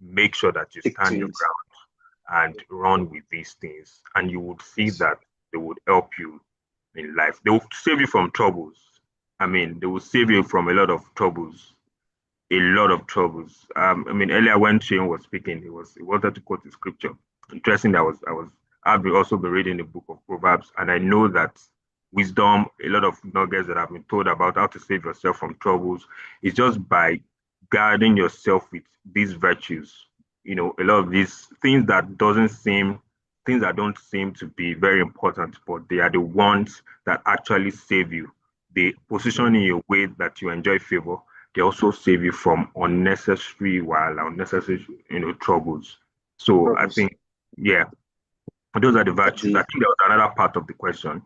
make sure that you Stick stand to your it. ground and run with these things, and you would see that they would help you in life. They will save you from troubles. I mean, they will save you from a lot of troubles, a lot of troubles. I mean, earlier when Shane was speaking, he wanted to quote the scripture. Interesting. That I've also been reading the book of Proverbs, and I know that wisdom, a lot of nuggets that I've been told about how to save yourself from troubles, is just by guarding yourself with these virtues. A lot of these things that don't seem to be very important, but they are the ones that actually save you. They position in a way that you enjoy favor. They also save you from unnecessary, troubles. So I Purpose. think, yeah, those are the That virtues. I the think there was another part of the question.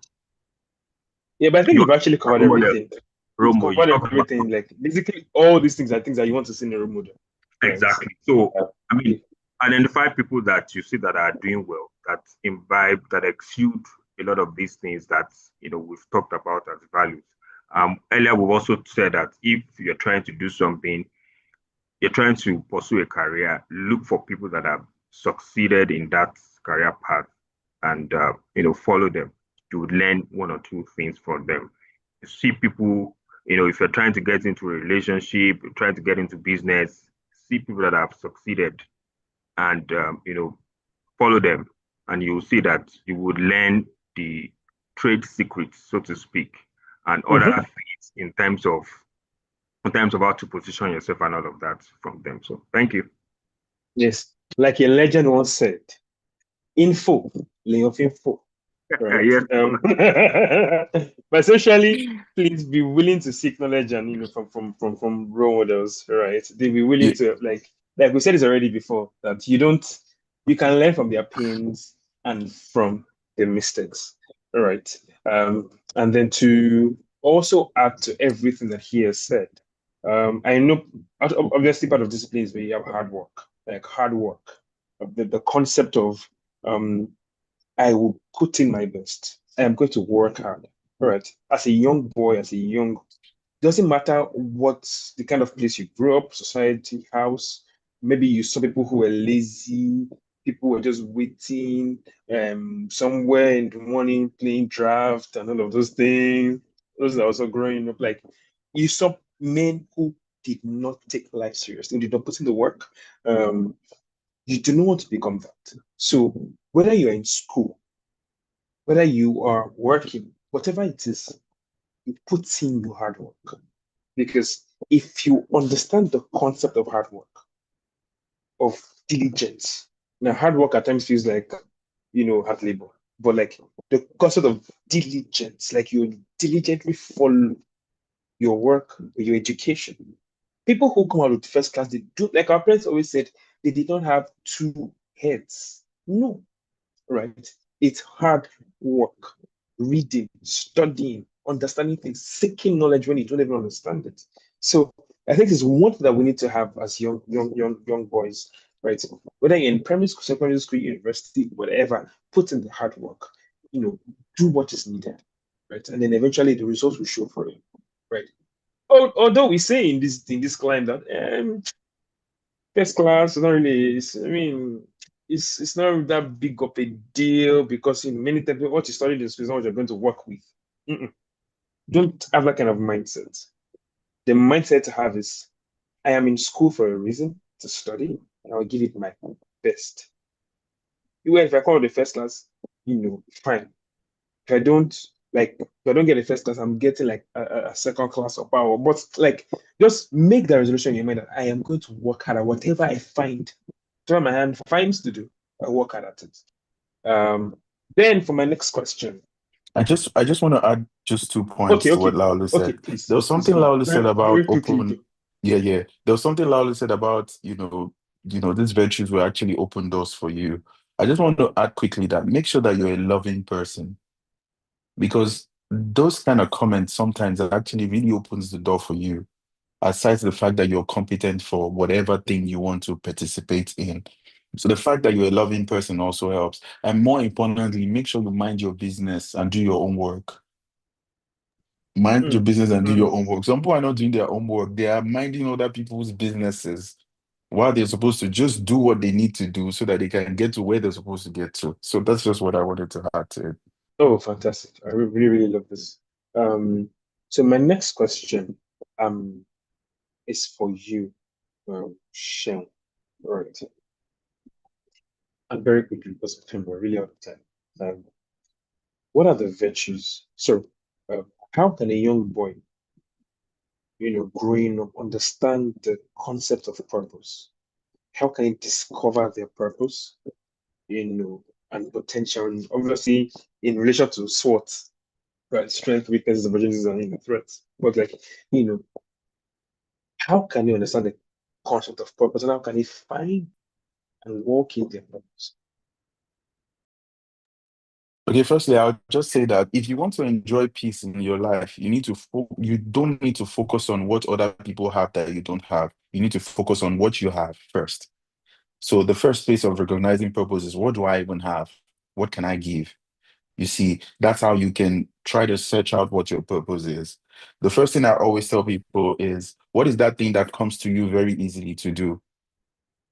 Yeah, but I think You you've actually covered role model, everything. role You've model. You covered talked about everything. Like basically all these things are things that you want to see in a role model. Right. exactly. So Uh, I mean, yeah. identify people that you see that are doing well, that imbibe, that exude a lot of these things that we've talked about as values. Earlier we've also said that if you're trying to do something, you're trying to pursue a career, look for people that have succeeded in that career path and follow them. You would learn one or two things from them. You see people, if you're trying to get into a relationship, trying to get into business, see people that have succeeded and follow them, and you'll see that you would learn the trade secrets, so to speak, and other Mhm. things in terms of how to position yourself and all of that from them. So thank you. Yes. Like a legend once said, info, lay of info. Right. Yes. But essentially, please be willing to seek knowledge and from role models, right? They be willing Yeah, to like we said this already before, that you can learn from their pains and from their mistakes. All right. And then to also add to everything that he has said, I know obviously part of discipline is where you have hard work, like hard work. The concept of um I will put in my best. I am going to work hard. All right. As a young boy, doesn't matter what the kind of place you grew up, society, house. Maybe you saw people who were lazy, people were just waiting, somewhere in the morning playing draft and all of those things. Those are also growing up. Like you saw men who did not take life seriously, did not put in the work. Um, you do not want to become that. So whether you're in school, whether you are working, whatever it is, you put in your hard work. Because if you understand the concept of hard work, of diligence, now hard work at times feels like, hard labor, but like the concept of diligence, like you diligently follow your work, your education. People who come out with first class, they do, like our parents always said, they did not have two heads. No, right? It's hard work, reading, studying, understanding things, seeking knowledge when you don't even understand it. So I think it's one thing that we need to have as young boys, right? Whether you're in primary school, secondary school, university, whatever, put in the hard work, do what is needed, right? And then eventually the results will show for you, right? Although we say in this climb that first class is not really. I mean, it's not that big of a deal because in many times what you study in school is not what you're going to work with. Mm-mm. Don't have that kind of mindset. The mindset to have is I am in school for a reason to study, and I'll give it my best. Even if I come out the first class, fine. If I don't if I don't get a first class, I'm getting like a second class or power. But like just make the resolution in your mind that I am going to work hard at whatever I find try my hand finds to do. I work hard at it. Then for my next question. I just want to add just 2 points Okay, to what okay, Laolu okay, said. please, There was please something go. Laolu said Very, about very quickly, open. though. Yeah, yeah. There was something Laolu said about, these virtues will actually open doors for you. I just want to add quickly that make sure that you're a loving person, because those kind of comments sometimes actually really opens the door for you, aside the fact that you're competent for whatever thing you want to participate in. So the fact that you're a loving person also helps. And more importantly, make sure you mind your business and do your own work. Mind your Mm, business and do mm. your own work. Some people are not doing their own work. They are minding other people's businesses while they're supposed to just do what they need to do so that they can get to where they're supposed to get to. So that's just what I wanted to add to it. Oh, fantastic. I really, really love this. So my next question is for you, Sean. All right. And very quickly, because of time, we're really out of time. Um, what are the virtues? So, how can a young boy, growing up, understand the concept of purpose? How can he discover their purpose, and potential, and obviously in relation to SWOT, right? Strength, weaknesses, opportunities, and threats. But like, you know, how can you understand the concept of purpose, and how can he find and walk in their purpose? Okay, firstly, I'll just say that if you want to enjoy peace in your life, you don't need to focus on what other people have that you don't have. You need to focus on what you have first. So the first place of recognizing purpose is, what do I even have? What can I give? You see, that's how you can try to search out what your purpose is. The first thing I always tell people is, what is that thing that comes to you very easily to do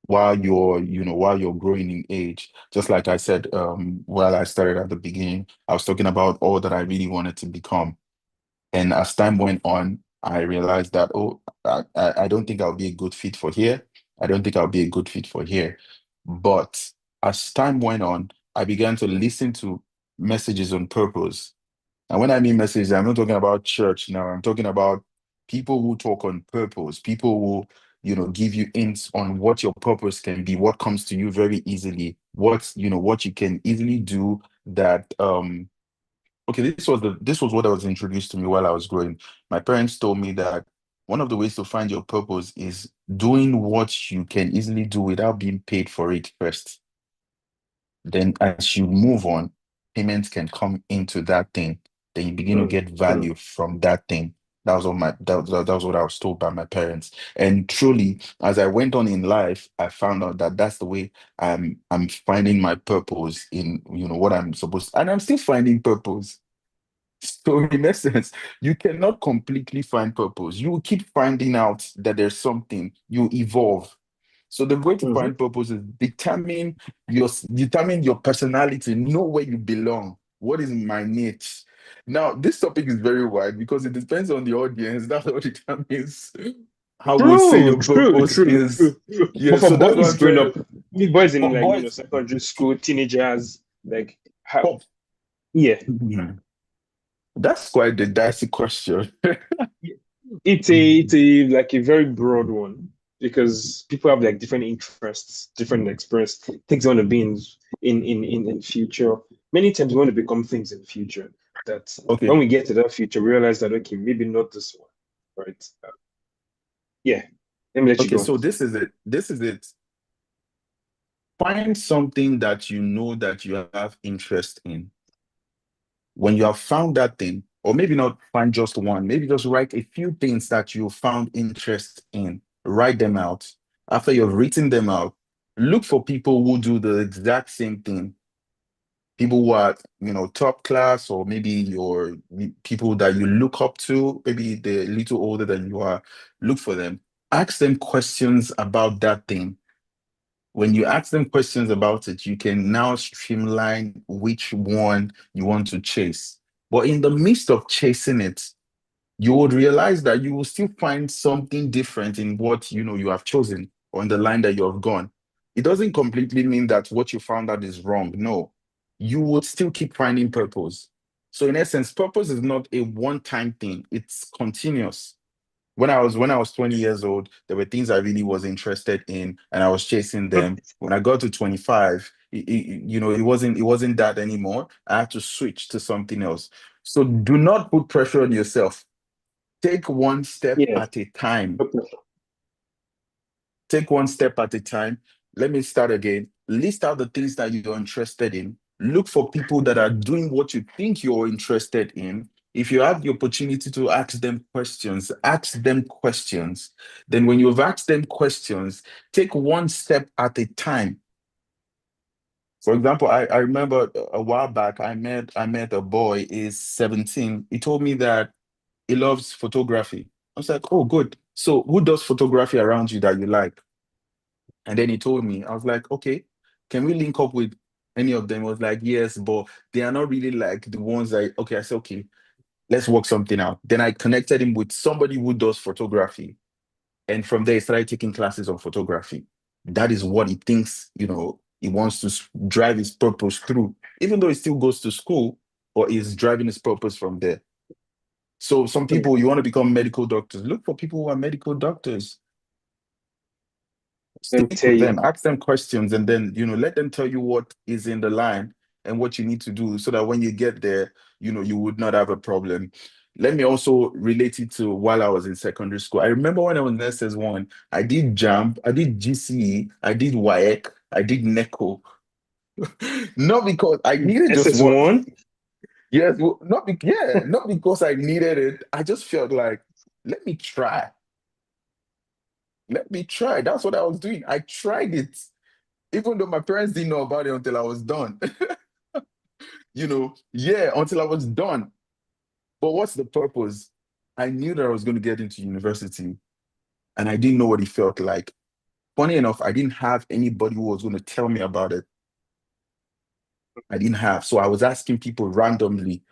while you're growing in age? Just like I said, while I started at the beginning, I was talking about all that I really wanted to become. And as time went on, I realized that, oh, I don't think I'll be a good fit for here. I don't think I'll be a good fit for here. But as time went on, I began to listen to messages on purpose. And when I mean messages, I'm not talking about church now. I'm talking about people who talk on purpose, people who, give you hints on what your purpose can be, what comes to you very easily, what you can easily do that okay, this was what I was introduced to me while I was growing. My parents told me that one of the ways to find your purpose is doing what you can easily do without being paid for it first. Then as you move on, payments can come into that thing. Then you begin to Mm, get mm, value from that thing. That was what I was told by my parents. And truly, as I went on in life, I found out that that's the way I'm finding my purpose in what I'm supposed to, and I'm still finding purpose. So in essence, you cannot completely find purpose. You will keep finding out that there's something, you evolve. So the way to mhm. find purpose is determine your personality, know where you belong. What is my niche? Now, this topic is very wide because it depends on the audience. That's what determines how we'll say True, your true, purpose true, is. true. Yeah, But for so that's what boys I'm growing trying up, to. big boys in For like boys, secondary school, teenagers, like how? for, Yeah, that's quite the dicey question. it's a like a very broad one because people have like different interests, different experience, things they want to be in future. Many times we want to become things in future that Okay, when we get to that future, we realize that okay, maybe not this one, right? Yeah, let me let you okay, go. so this is it. This is it. Find something that you know that you have interest in. When you have found that thing, or maybe not find just one, maybe just write a few things that you found interest in, write them out. After you've written them out, look for people who do the exact same thing. People who are, top class, or maybe your people that you look up to, maybe they're a little older than you are. Look for them. Ask them questions about that thing. When you ask them questions about it, you can now streamline which one you want to chase. But in the midst of chasing it, you would realize that you will still find something different in what you have chosen, or in the line that you have gone. It doesn't completely mean that what you found out is wrong. No, you would still keep finding purpose. So in essence, purpose is not a one-time thing, it's continuous. When I was 20 years old, there were things I really was interested in, and I was chasing them. When I got to 25, it wasn't that anymore. I had to switch to something else. So do not put pressure on yourself. Take one step Yeah. at a time. Okay. Take one step at a time. Let me start again. List out the things that you're interested in. Look for people that are doing what you think you're interested in. If you have the opportunity to ask them questions, ask them questions. Then, when you've asked them questions, take one step at a time. For example, I remember a while back, I met a boy, is 17. He told me that he loves photography. I was like, oh, good. So, who does photography around you that you like? And then he told me, I was like, okay, can we link up with any of them? He was like, yes, but they are not really like the ones okay. I said, okay, let's work something out. Then I connected him with somebody who does photography. And from there, he started taking classes on photography. That is what he thinks, he wants to drive his purpose through, even though he still goes to school, but he's driving his purpose from there. So some people, you want to become medical doctors, look for people who are medical doctors. Let me Stick tell with you. them, ask them questions, and then let them tell you what is in the line and what you need to do so that when you get there, you would not have a problem. Let me also relate it to while I was in secondary school. I remember when I was in SS1, I did JAMB, I did GCE, I did WAEC, I did NECO. Not because I needed just one. SS1. Yes, not because I needed it. I just felt like, let me try. Let me try. That's what I was doing. I tried it, even though my parents didn't know about it until I was done. Yeah, until I was done. But what's the purpose? I knew that I was going to get into university, and I didn't know what it felt like. Funny enough, I didn't have anybody who was going to tell me about it. I didn't have. So I was asking people randomly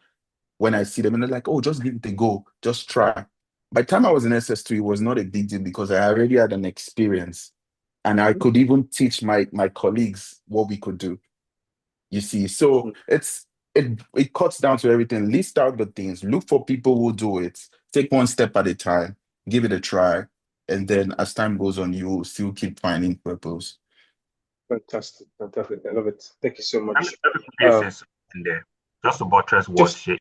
when I see them, and they're like, oh, just give it a go, just try. By the time I was in SS2, it was not a big deal because I already had an experience, and I could even teach my colleagues what we could do. You see, so it cuts down to everything. List out the things, look for people who do it, take one step at a time, give it a try, and then as time goes on, you will still keep finding purpose. Fantastic, fantastic. I love it. Thank you so much. Let me say something there, just to buttress what Just she.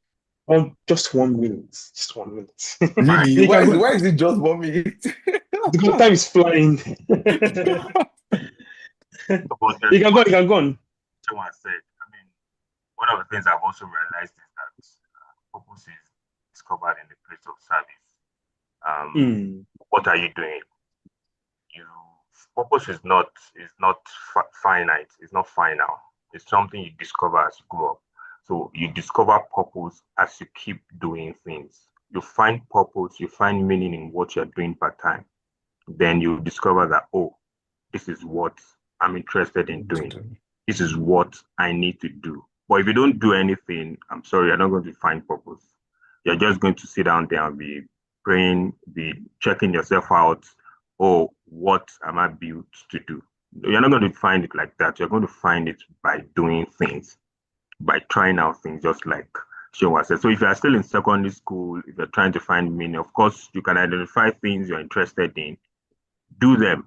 just 1 minute. Just 1 minute. Really? You Why can is go. why is it just 1 minute? The time is flying. To buttress You can go. what You can go on. someone said. I mean, one of the things I've also realized is that purpose is discovered in the place of service. What are you doing? You Purpose is not finite. It's not final. It's something you discover as you grow up. So you discover purpose as you keep doing things. You find purpose. You find meaning in what you're doing part time. Then you discover that, oh, this is what I'm interested in doing. This is what I need to do. But if you don't do anything, I'm sorry, you're not going to find purpose. You're just going to sit down there and be praying, be checking yourself out. Oh, what am I built to do? You're not going to find it like that. You're going to find it by doing things, by trying out things, just like Sean said. So if you're still in secondary school, if you're trying to find meaning, of course, you can identify things you're interested in, do them.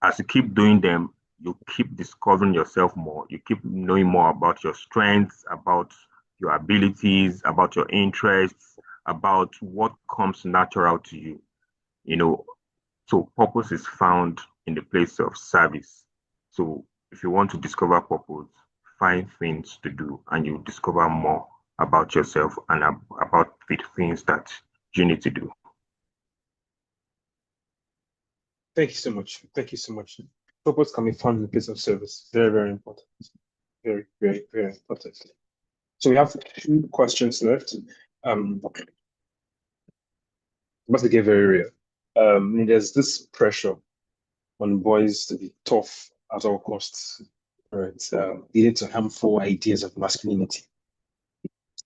As you keep doing them, you keep discovering yourself more. You keep knowing more about your strengths, about your abilities, about your interests, about what comes natural to you. You know, so purpose is found in the place of service. So if you want to discover purpose, find things to do and you discover more about yourself and about the things that you need to do. Thank you so much. Thank you so much. Purpose can be found in the place of service. Very, very important. Very, very, very important. So we have 2 questions left. Must get very real. There's this pressure on boys to be tough at all costs, right? Leading to harmful ideas of masculinity.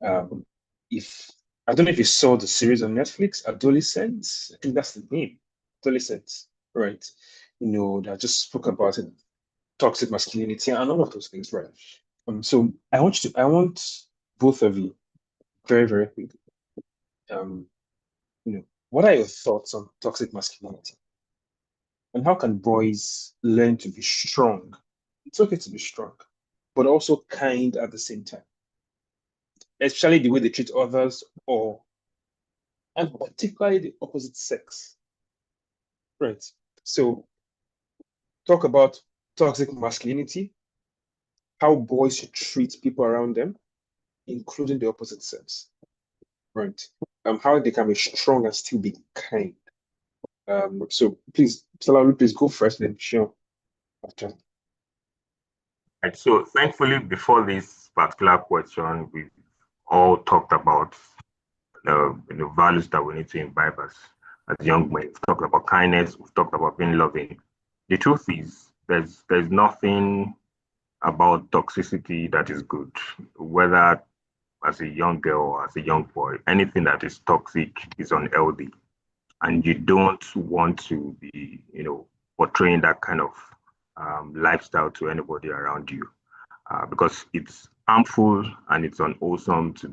Um, if I don't know if you saw the series on Netflix, Adolescents. I think that's the name, Adolescents, right? That just spoke about it, toxic masculinity and all of those things, right? So I want both of you very, very quickly, um, What are your thoughts on toxic masculinity? And how can boys learn to be strong? It's okay to be strong, but also kind at the same time, especially the way they treat others or and particularly the opposite sex. Right. So talk about toxic masculinity, how boys should treat people around them, including the opposite sex. Right. How they can be strong and still be kind. So please, Salalu, please go first, then Sean after. Right. So thankfully, before this particular question, we've all talked about the values that we need to imbibe as young men. We've talked about kindness. We've talked about being loving. The truth is, there's nothing about toxicity that is good, whether as a young girl or as a young boy. Anything that is toxic is unhealthy, and you don't want to be, portraying that kind of lifestyle to anybody around you, because it's harmful and it's unwholesome to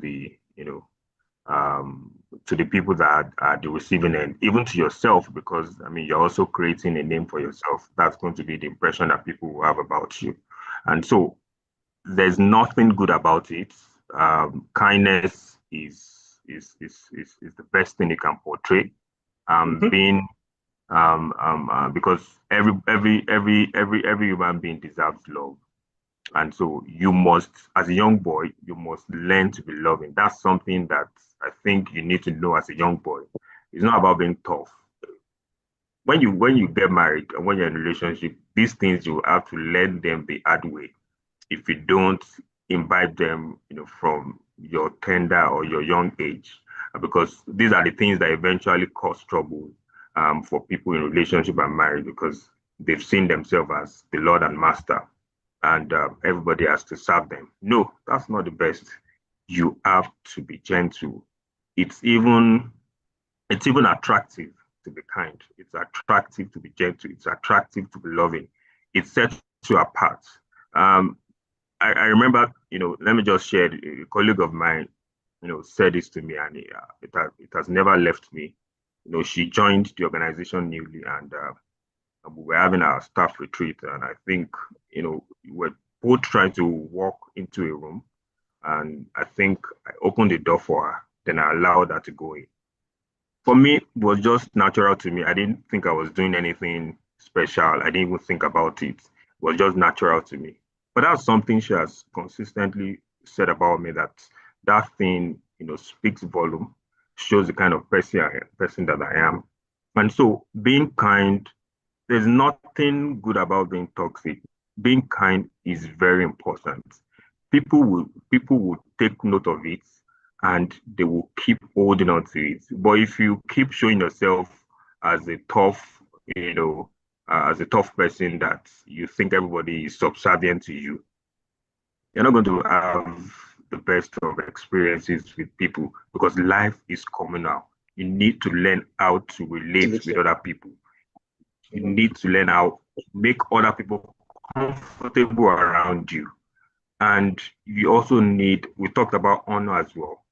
um, the people that are the receiving end, even to yourself, because I mean, you're also creating a name for yourself. That's going to be the impression that people will have about you. And so there's nothing good about it. Kindness is the best thing you can portray. Being Because every human being deserves love. And so you must, as a young boy, you must learn to be loving. That's something that I think you need to know as a young boy. It's not about being tough. When you get married and when you're in a relationship, these things you have to learn them the hard way. If you don't imbibe them, from your tender or your young age, because these are the things that eventually cause trouble for people in relationship and marriage, because they've seen themselves as the Lord and Master, and everybody has to serve them. No, that's not the best. You have to be gentle. It's even it's even attractive to be kind. It's attractive to be gentle. It's attractive to be loving. It sets you apart. Um, I remember, let me just share. A colleague of mine, said this to me, and it has never left me. She joined the organization newly, and we were having our staff retreat, and I think, we were both trying to walk into a room, and I think I opened the door for her, then I allowed her to go in. For me, it was just natural to me. I didn't think I was doing anything special. I didn't even think about it. It was just natural to me. But that's something she has consistently said about me, that thing, speaks volume, shows the kind of person that I am. And so being kind, there's nothing good about being toxic. Being kind is very important. People will take note of it, and they will keep holding on to it. But if you keep showing yourself as a tough, as a tough person that you think everybody is subservient to you, you're not going to have the best of experiences with people, because life is communal. You need to learn how to relate with other people. You need to learn how to make other people comfortable around you. And you also need, we talked about honor as well.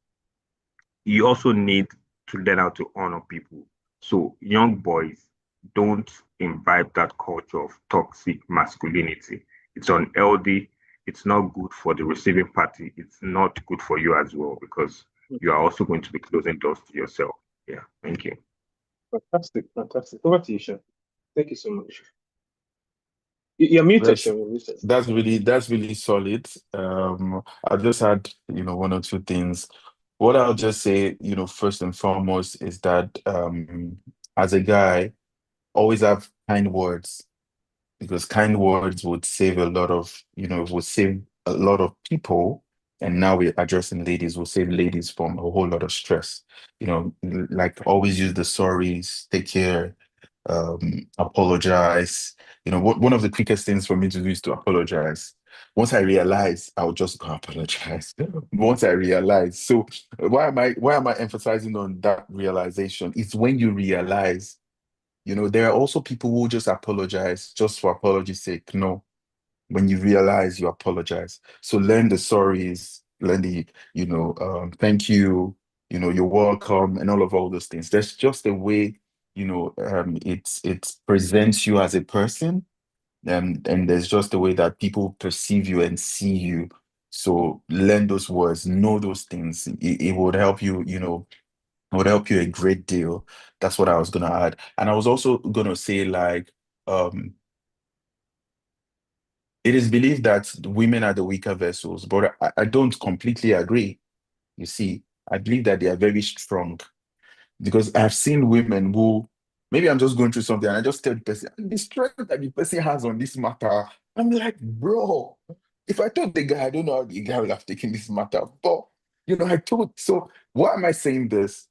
You also need to learn how to honor people. So, young boys, don't imbibe that culture of toxic masculinity. It's unhealthy. It's not good for the receiving party. It's not good for you as well, because you are also going to be closing doors to yourself. Yeah, thank you. Fantastic, fantastic. Over to you, Sean. Thank you so much. You're muted, That's Sean. You're muted. that's really solid. I just had, one or two things. What I'll just say, first and foremost is that as a guy, always have kind words, because kind words would save a lot of, would save a lot of people. And now we're addressing ladies, will save ladies from a whole lot of stress. Like always use the sorries, take care, apologize. One of the quickest things for me to do is to apologize. Once I realize, I'll just go apologize. Once I realize. So why am I emphasizing on that realization? It's when you realize, there are also people who just apologize just for apology's sake. No, when you realize, you apologize. So learn the sorries, learn the, thank you. you're welcome and all those things. There's just a way, it presents you as a person, and there's just a way that people perceive you and see you. So learn those words, know those things. It would help you, it would help you a great deal. That's what I was gonna add. And I was also gonna say, like, um, it is believed that women are the weaker vessels, but I don't completely agree. You see, I believe that they are very strong because I've seen women who maybe I'm just going through something and I just tell the person the strength that the person has on this matter. I'm like, bro, if I told the guy, I don't know how the guy would have taken this matter. But I told, so why am I saying this?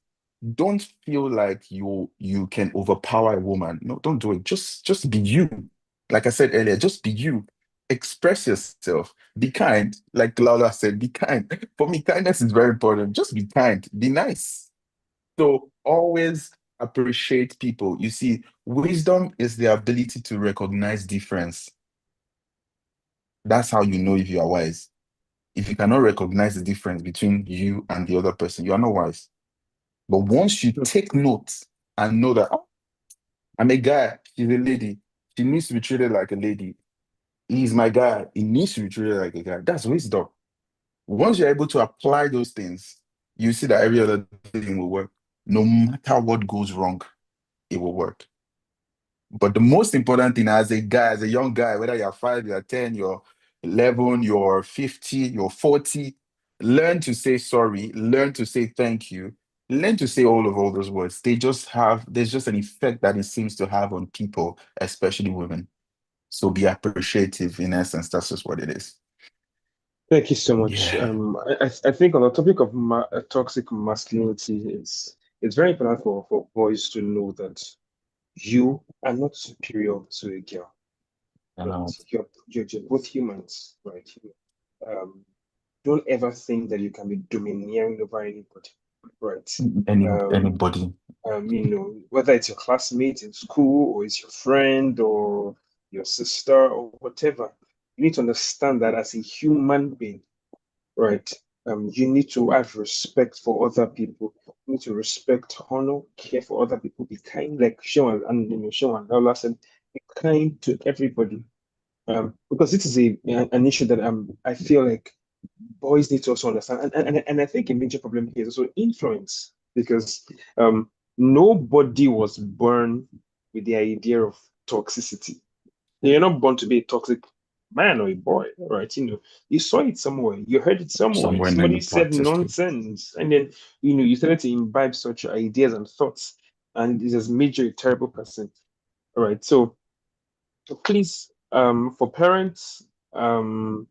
Don't feel like you can overpower a woman. No, don't do it. Just be you. Like I said earlier, just be you. Express yourself. Be kind. Like Lala said, be kind. For me, kindness is very important. Just be kind. Be nice. So always appreciate people. You see, wisdom is the ability to recognize difference. That's how you know if you are wise. If you cannot recognize the difference between you and the other person, you are not wise. But once you take note and know that, oh, I'm a guy, she's a lady, she needs to be treated like a lady. He's my guy, he needs to be treated like a guy. That's wisdom. Once you're able to apply those things, you see that every other thing will work. No matter what goes wrong, it will work. But the most important thing as a guy, as a young guy, whether you're 5, you're 10, you're 11, you're 50, you're 40, learn to say sorry, learn to say thank you, learn to say all those words. There's just an effect that it seems to have on people, especially women. So be appreciative in essence. That's just what it is. Thank you so much. Yeah. I think on the topic of toxic masculinity, it's very important for boys to know that you are not superior to a girl. Uh, Right? You're both humans, right? Um, don't ever think that you can be domineering over anybody, right? Um, anybody. whether it's your classmate in school or it's your friend or your sister or whatever, you need to understand that as a human being, right? You need to have respect for other people. You need to respect, honor, care for other people. Be kind, like Sean and Sean and Lola said, be kind to everybody. Because this is an issue that I feel like boys need to also understand. And I think a major problem here is also influence because nobody was born with the idea of toxicity. You're not born to be a toxic man or a boy, right? You saw it somewhere, you heard it somewhere. Somewhere, and then Somebody you said practiced it. nonsense, and then you started to imbibe such ideas and thoughts, and it has made you a terrible person. All right. So please, for parents,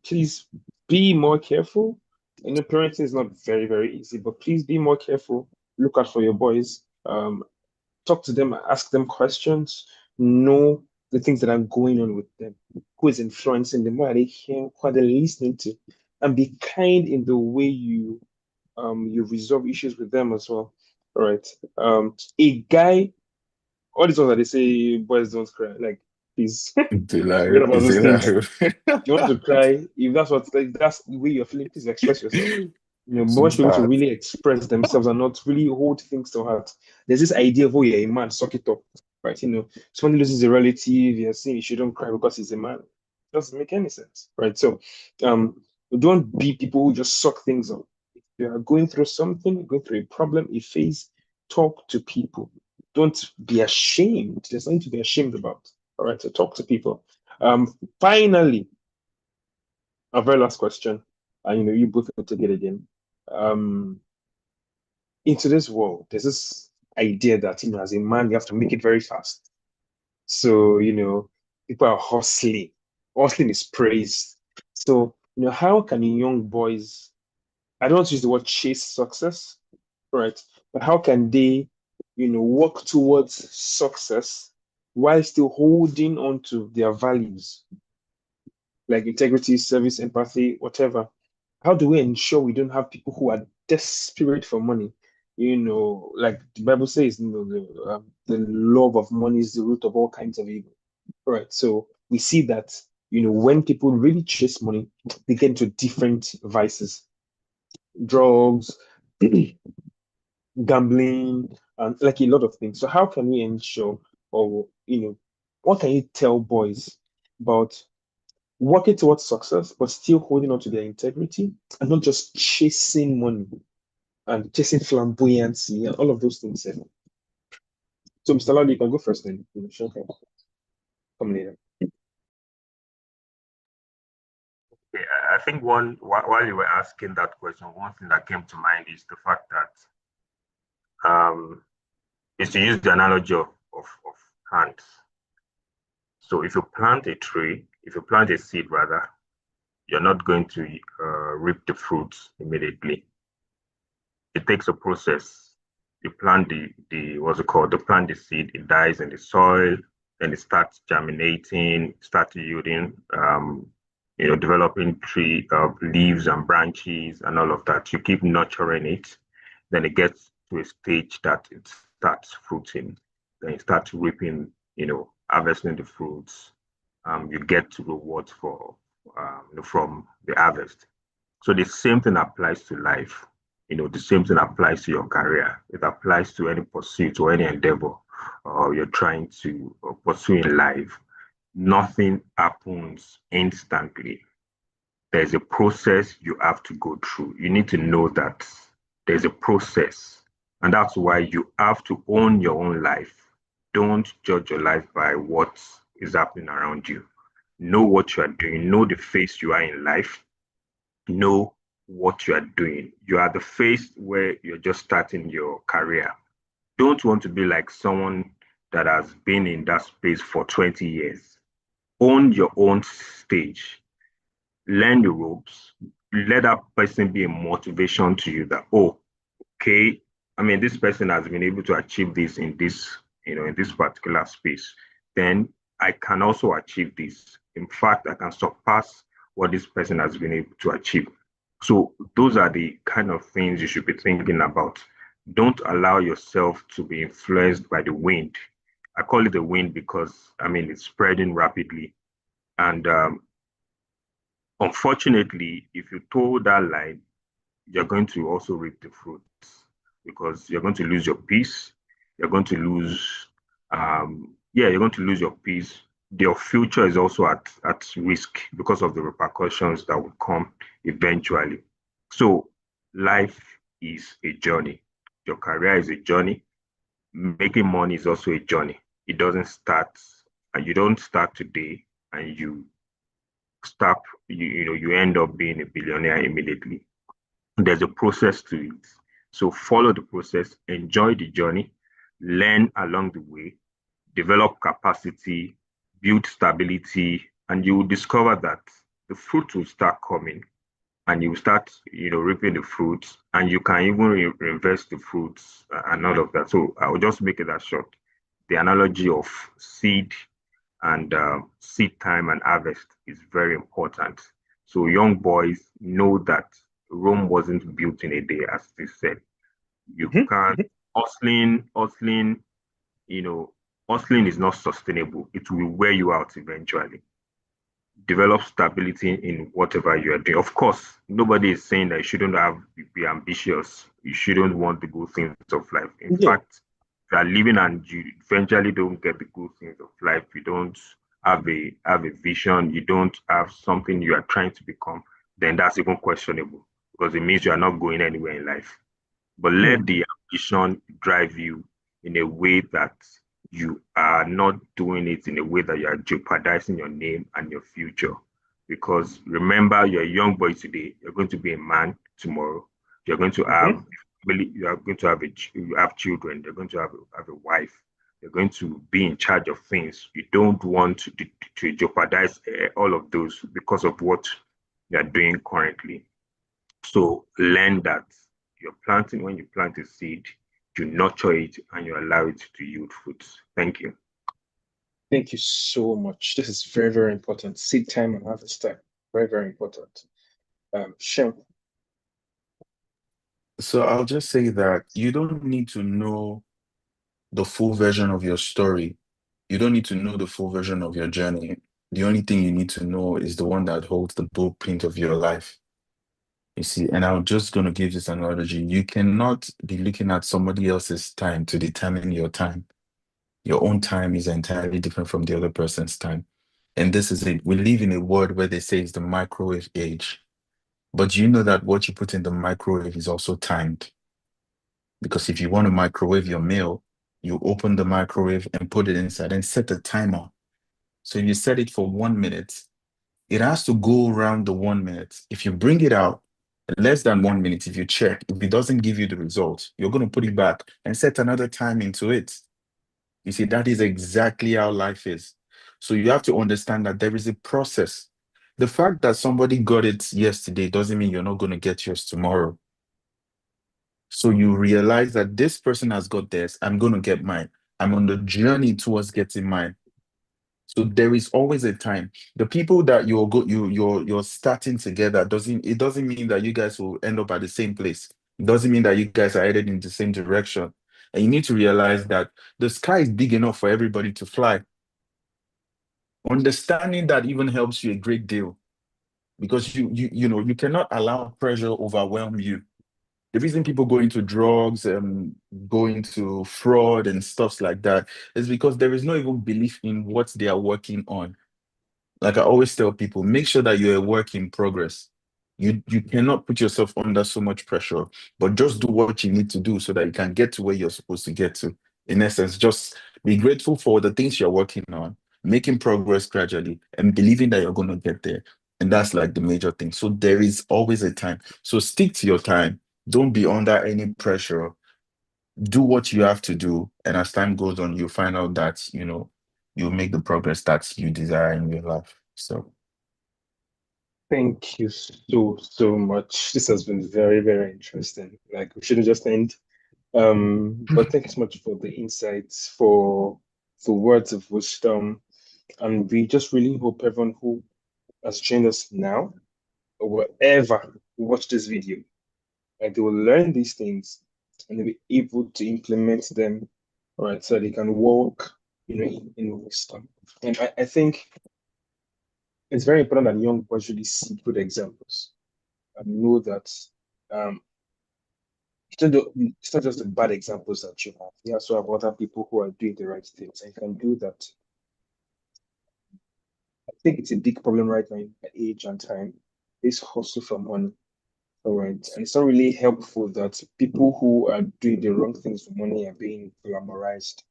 please be more careful. I know parenting is not very, very easy, but please be more careful. Look out for your boys. Talk to them, ask them questions, know the things that are going on with them, who is influencing them, what are they hearing, what are they listening to, and be kind in the way you resolve issues with them as well. All right. A guy, all these ones that they say boys don't cry, like please forget about It's those things. hilarious. You want to cry, if that's the way you're feeling, please express yourself. Boys should be able to Sweetheart. really express themselves and not really hold things to heart. There's this idea of, oh, you're a man, suck it up, right? Somebody loses a relative, you're saying you shouldn't cry because he's a man. Doesn't make any sense, right? So, don't be people who just suck things up. If you are going through something, going through a problem, a phase, talk to people. Don't be ashamed. There's nothing to be ashamed about. All right, so talk to people. Finally, our very last question, and you both will take it again. Um, in today's world, there's this idea that as a man, you have to make it very fast. So, people are hustling. Hustling is praised. So, how can young boys, I don't want to use the word chase success, right? But how can they, work towards success while still holding on to their values, like integrity, service, empathy, whatever? How do we ensure we don't have people who are desperate for money? Like the Bible says, the love of money is the root of all kinds of evil. Right. So we see that, when people really chase money, they get into different vices, drugs, gambling, and like a lot of things. So how can we ensure, or what can you tell boys about working towards success, but still holding on to their integrity and not just chasing money and chasing flamboyancy and all of those things? So, Mr. Lally, you can go first, then Sean can come later. Yeah, I think while you were asking that question, one thing that came to mind is the fact that is to use the analogy of plants. So if you plant a tree, if you plant a seed rather, you're not going to reap the fruits immediately. It takes a process. You plant the what's it called? You plant the seed, it dies in the soil, then it starts germinating, starts yielding, developing tree leaves and branches and all of that. You keep nurturing it, then it gets to a stage that it starts fruiting, then it starts reaping, harvesting the fruits. You get to rewards from the harvest. So the same thing applies to life. The same thing applies to your career. It applies to any pursuit or any endeavor you're trying to pursue in life. Nothing happens instantly. There's a process you have to go through. You need to know that there's a process. And that's why you have to own your own life. Don't judge your life by what is happening around you. Know what you are doing. Know the phase you are in life. Know what you are doing. You are the phase where you're just starting your career. Don't want to be like someone that has been in that space for 20 years. Own your own stage. Learn the ropes. Let that person be a motivation to you that, oh, okay, I mean, this person has been able to achieve this in this particular space. Then I can also achieve this. In fact, I can surpass what this person has been able to achieve. So those are the kind of things you should be thinking about. Don't allow yourself to be influenced by the wind. I call it the wind because, I mean, it's spreading rapidly. And unfortunately, if you toe that line, you're going to also reap the fruits because you're going to lose your peace. You're going to lose, you're going to lose your peace. Your future is also at risk because of the repercussions that will come eventually. So, life is a journey. Your career is a journey. Making money is also a journey. It doesn't start, and you don't start today and stop, you end up being a billionaire immediately. There's a process to it. So follow the process, enjoy the journey, learn along the way, develop capacity, build stability, and you will discover that the fruit will start coming and you will start, reaping the fruits and you can even reinvest the fruits and all of that. So I will just make it that short. The analogy of seed and seed time and harvest is very important. So young boys know that Rome wasn't built in a day, as they said. You can't hustling, you know, hustling is not sustainable. It will wear you out eventually. Develop stability in whatever you are doing. Of course, nobody is saying that you shouldn't be ambitious. You shouldn't want the good things of life. In Yeah. fact, if you are living and you eventually don't get the good things of life, you don't have a vision, you don't have something you are trying to become, then that's even questionable because it means you are not going anywhere in life. But let the ambition drive you in a way that you are not doing it in a way that you are jeopardizing your name and your future. Because remember, you're a young boy today, you're going to be a man tomorrow. You're going to have really, you are going to have you have children, you're going to have a wife, you're going to be in charge of things. You don't want to jeopardize all of those because of what you're doing currently. So learn that when you plant a seed, you nurture it and you allow it to yield fruits. Thank you. Thank you so much. This is very, very important. Seed time and harvest time. Very, very important. Sean. So I'll just say that you don't need to know the full version of your story. You don't need to know the full version of your journey. The only thing you need to know is the one that holds the blueprint of your life. You see, and I'm just going to give this analogy. You cannot be looking at somebody else's time to determine your time. Your own time is entirely different from the other person's time. And this is it. We live in a world where they say it's the microwave age. But you know that what you put in the microwave is also timed. Because if you want to microwave your meal, you open the microwave and put it inside and set a timer. So you set it for 1 minute. It has to go around the 1 minute. If you bring it out less than 1 minute, if you check, if it doesn't give you the result, you're going to put it back and set another time into it. You see, that is exactly how life is. So you have to understand that there is a process. The fact that somebody got it yesterday doesn't mean you're not going to get yours tomorrow. So you realize that this person has got theirs, I'm going to get mine. I'm on the journey towards getting mine. So there is always a time. The people that you're starting together doesn't mean that you guys will end up at the same place. It doesn't mean that you guys are headed in the same direction. And you need to realize that the sky is big enough for everybody to fly. Understanding that even helps you a great deal, because you cannot allow pressure overwhelm you. The reason people go into drugs and go into fraud and stuff like that is because there is no even belief in what they are working on. Like I always tell people, make sure that you're a work in progress. You cannot put yourself under so much pressure, but just do what you need to do so that you can get to where you're supposed to get to. In essence, just be grateful for the things you're working on, making progress gradually, and believing that you're going to get there. And that's like the major thing. So there is always a time. So stick to your time. Don't be under any pressure. Do what you have to do. And as time goes on, you find out that, you'll make the progress that you desire in your life. So Thank you so much. This has been very, very interesting. Like we shouldn't just end. But thank you so much for the insights, for the words of wisdom. And we just really hope everyone who has joined us now or wherever watch this video, like they will learn these things and they'll be able to implement them, all right, so they can walk, in wisdom. And I think it's very important that young boys really see good examples and know that um, it's not just the bad examples that you have. You also have other people who are doing the right things and can do that. I think it's a big problem right now in age and time. This hustle for money. All right. And it's not really helpful that people who are doing the wrong things for money are being glamorized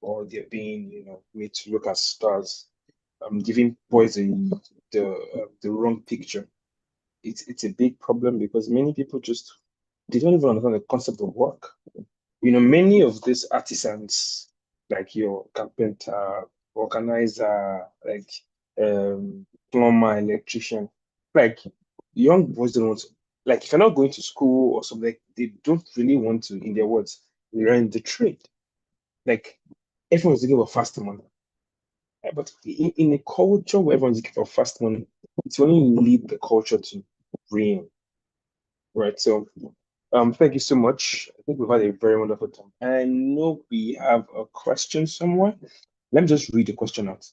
or they're being, made to look as stars. Giving boys the wrong picture. It's a big problem because many people they don't even understand the concept of work. Many of these artisans, like your carpenter, organizer, like plumber, electrician, like young boys don't want to, like if you're not going to school or something, like, they don't really want to, in their words, learn the trade. Like everyone's looking for fast money. But in a culture where everyone's looking for fast money, it's only lead the culture to ruin, right? So thank you so much. I think we've had a very wonderful time. I know we have a question somewhere. Let me just read the question out.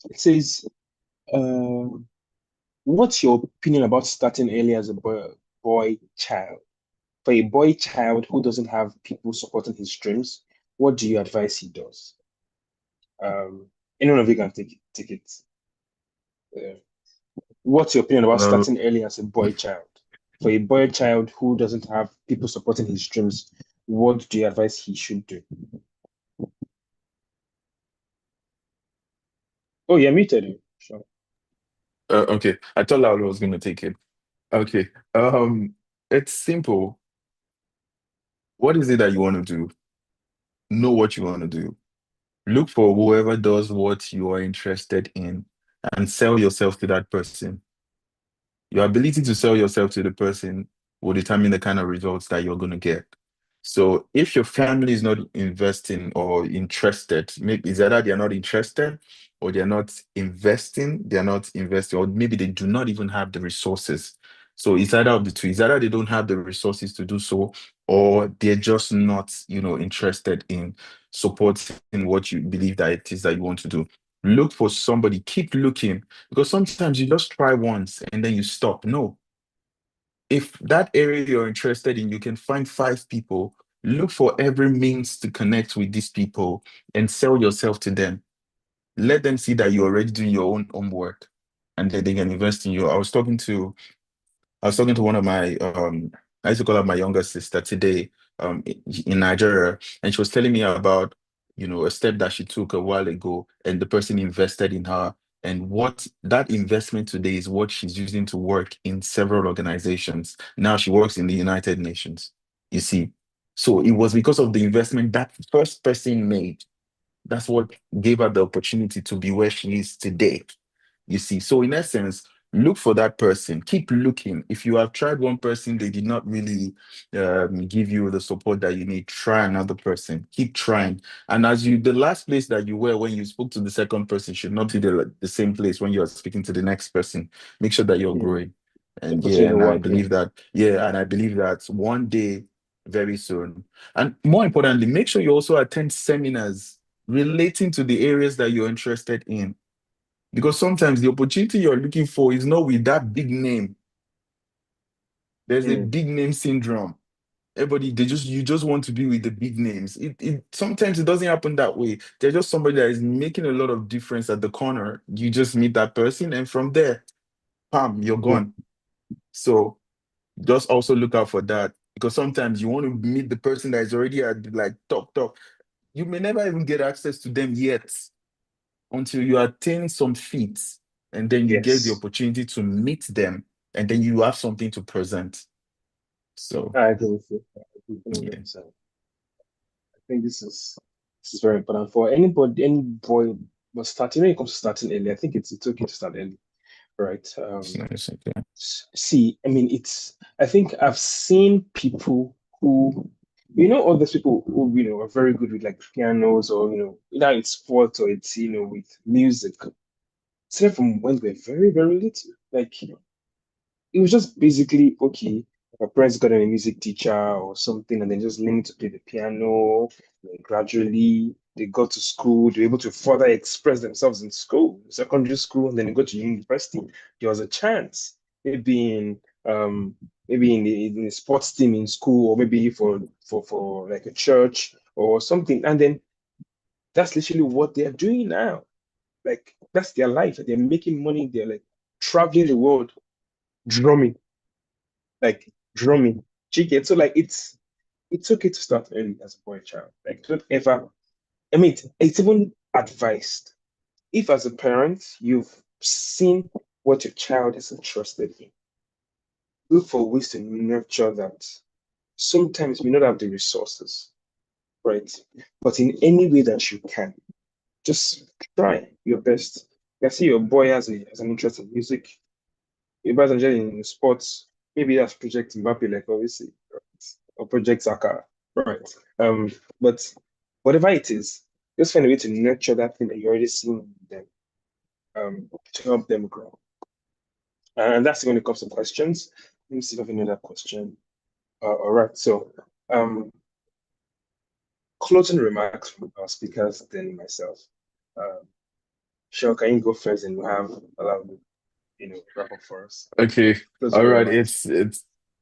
It says, what's your opinion about starting early as a boy child? For a boy child who doesn't have people supporting his dreams, what do you advise he does? Any one of you can take it. What's your opinion about Well, starting early as a boy child? For a boy child who doesn't have people supporting his dreams, what do you advise he should do? Oh, you're muted. Sure. okay. I thought Laura was going to take it. Okay. It's simple. What is it that you want to do? Know what you want to do. Look for whoever does what you are interested in and sell yourself to that person. Your ability to sell yourself to the person will determine the kind of results that you're going to get. So if your family is not investing or interested, maybe it's either they're not interested or they're not investing, or maybe they do not even have the resources. So it's either of the two. It's either they don't have the resources to do so, or they're just not, interested in supporting what you believe that it is that you want to do. Look for somebody, keep looking, because sometimes you just try once and then you stop. No, if that area you're interested in, you can find 5 people, look for every means to connect with these people and sell yourself to them. Let them see that you're already doing your own homework and that they can invest in you. I was talking to one of my I used to call her my younger sister today, in Nigeria, and she was telling me about, a step that she took a while ago, and the person invested in her, and what that investment today is what she's using to work in several organizations. Now she works in the United Nations, you see. So it was because of the investment that first person made. That's what gave her the opportunity to be where she is today. You see, so in essence, look for that person. Keep looking. If you have tried one person, they did not really give you the support that you need, try another person. Keep trying. And the last place that you were when you spoke to the second person should not be the same place when you are speaking to the next person. Make sure that you're growing. And Continue and I working. believe that, and I believe that one day, very soon. And more importantly, make sure you also attend seminars relating to the areas that you're interested in. Because sometimes the opportunity you're looking for is not with that big name. There's a big name syndrome. Everybody, you just want to be with the big names. It sometimes it doesn't happen that way. There's just somebody that is making a lot of difference at the corner. You just meet that person, and from there, bam, you're gone. So just also look out for that. Because sometimes you want to meet the person that is already at like top. You may never even get access to them yet until you attain some feats, and then you get the Yes, opportunity to meet them, and then you have something to present. So I agree with you. I agree yeah, 100%. I think this is very important for anybody, any boy was starting. When it comes to starting early, I think it's okay to start early, right? it's nice. Okay. See, I mean, I think I've seen people who, all those people who, are very good with like pianos or, either it's sports or it's, with music. Started from when we're very, very little. Like, it was just basically okay. My parents got a music teacher or something, and then just learning to play the piano. And gradually, they got to school. They were able to further express themselves in school, secondary school, and then they go to university. There was a chance, maybe in the sports team in school, or maybe for like a church or something. And then that's literally what they're doing now. Like that's their life. They're making money. They're like traveling the world, drumming like drumming, chicken. So like it's okay to start early as a boy child. Like don't ever. I mean, it's even advised. If as a parent you've seen what your child is interested in, look for ways to nurture that. Sometimes we don't have the resources, right? But in any way that you can, just try your best. I see your boy has an interest in music. Your boy's interested in sports. Maybe that's Project Mbappe, like obviously, right? Or Project Saka, right? But whatever it is, just find a way to nurture that thing that you're already seeing in them, to help them grow. And that's when it comes to questions. Let me see if I have another question. All right. So, closing remarks from our speakers, then myself. Um, Shell, can you go first and allow me, wrap up for us? Okay. Closing All right. remarks.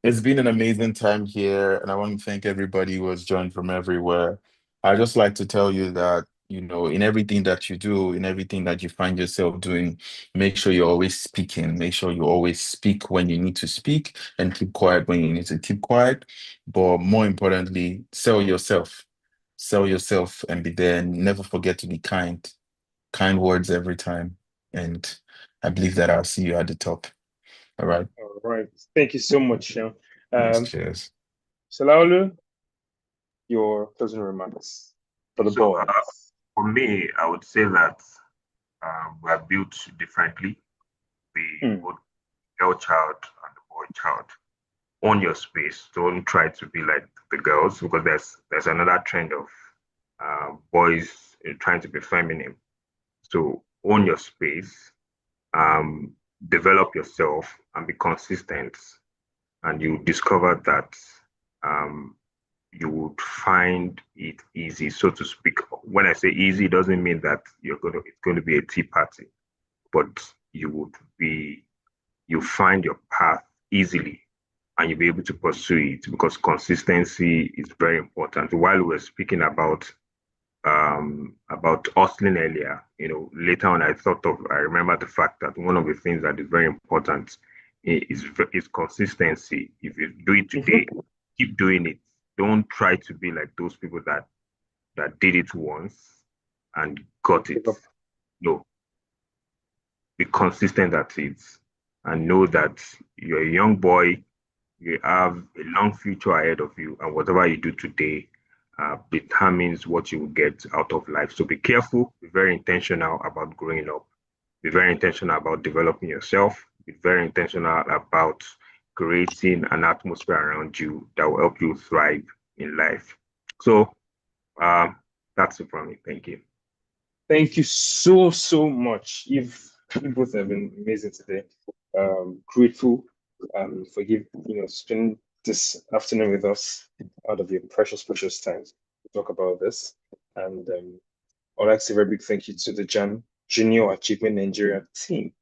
It's been an amazing time here, and I want to thank everybody who has joined from everywhere. I just like to tell you that, in everything that you do, in everything that you find yourself doing, make sure you're always speaking. Make sure you always speak when you need to speak and keep quiet when you need to keep quiet. But more importantly, sell yourself. Sell yourself and be there. And never forget to be kind. Kind words every time. And I believe that I'll see you at the top. All right. All right. Thank you so much, Shell. Yes, Um, cheers. Salaulu, your closing remarks for the So boys. for me, I would say that we are built differently. Mm, Both girl child and the boy child. Own your space. Don't try to be like the girls because there's another trend of boys trying to be feminine. So own your space, um, develop yourself, and be consistent. And you discover that um, you would find it easy, so to speak. When I say easy, it doesn't mean that it's going to be a tea party, but you find your path easily and you'll be able to pursue it, because consistency is very important. While we're speaking about hustling earlier, later on I remember the fact that one of the things that is very important is consistency. If you do it today, keep doing it. Don't try to be like those people that did it once and got it. No, be consistent at it, and know that you're a young boy, you have a long future ahead of you, and whatever you do today determines what you will get out of life. So be careful, be very intentional about growing up, be very intentional about developing yourself, be very intentional about creating an atmosphere around you that will help you thrive in life. So that's it from me. Thank you. Thank you so, so much. You both have been amazing today. Grateful for spending this afternoon with us out of your precious, precious time to talk about this. And I'd like to say a very big thank you to the Junior Achievement Nigeria team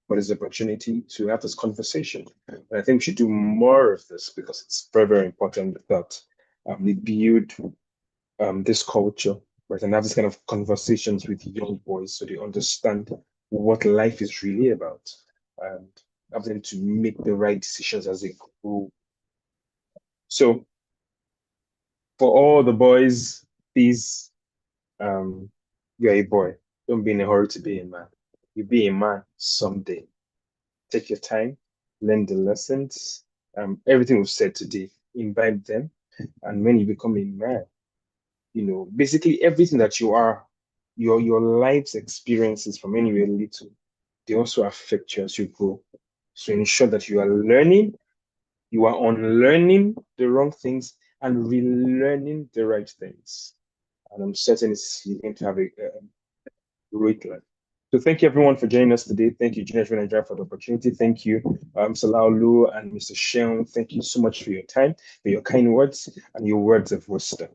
for this opportunity to have this conversation. And I think we should do more of this because it's very, very important that we build this culture, right, and have this kind of conversations with young boys so they understand what life is really about and have them to make the right decisions as they grow. So for all the boys, please, you're a boy. Don't be in a hurry to be a man. You'll be a man someday. Take your time, learn the lessons, everything we've said today, imbibe them. And when you become a man, basically everything that you are, your life's experiences from when you were little, they also affect you as you grow. So ensure that you are learning, you are unlearning the wrong things and relearning the right things. And I'm certain you're going to have a great life. So thank you everyone for joining us today. Thank you, Junior Nigeria, for the opportunity. Thank you, Mr. Olaolu and Mr. Seun. Thank you so much for your time, for your kind words, and your words of wisdom.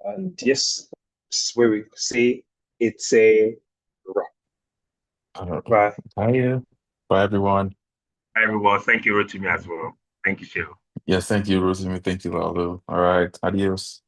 And yes, this is where we say it's a wrap. Bye. Bye. Bye, everyone. Hi, everyone. Thank you, Rotimi, as well. Thank you, Cheryl. Yes, thank you, Rotimi. Thank you, Lalo. All right. Adios.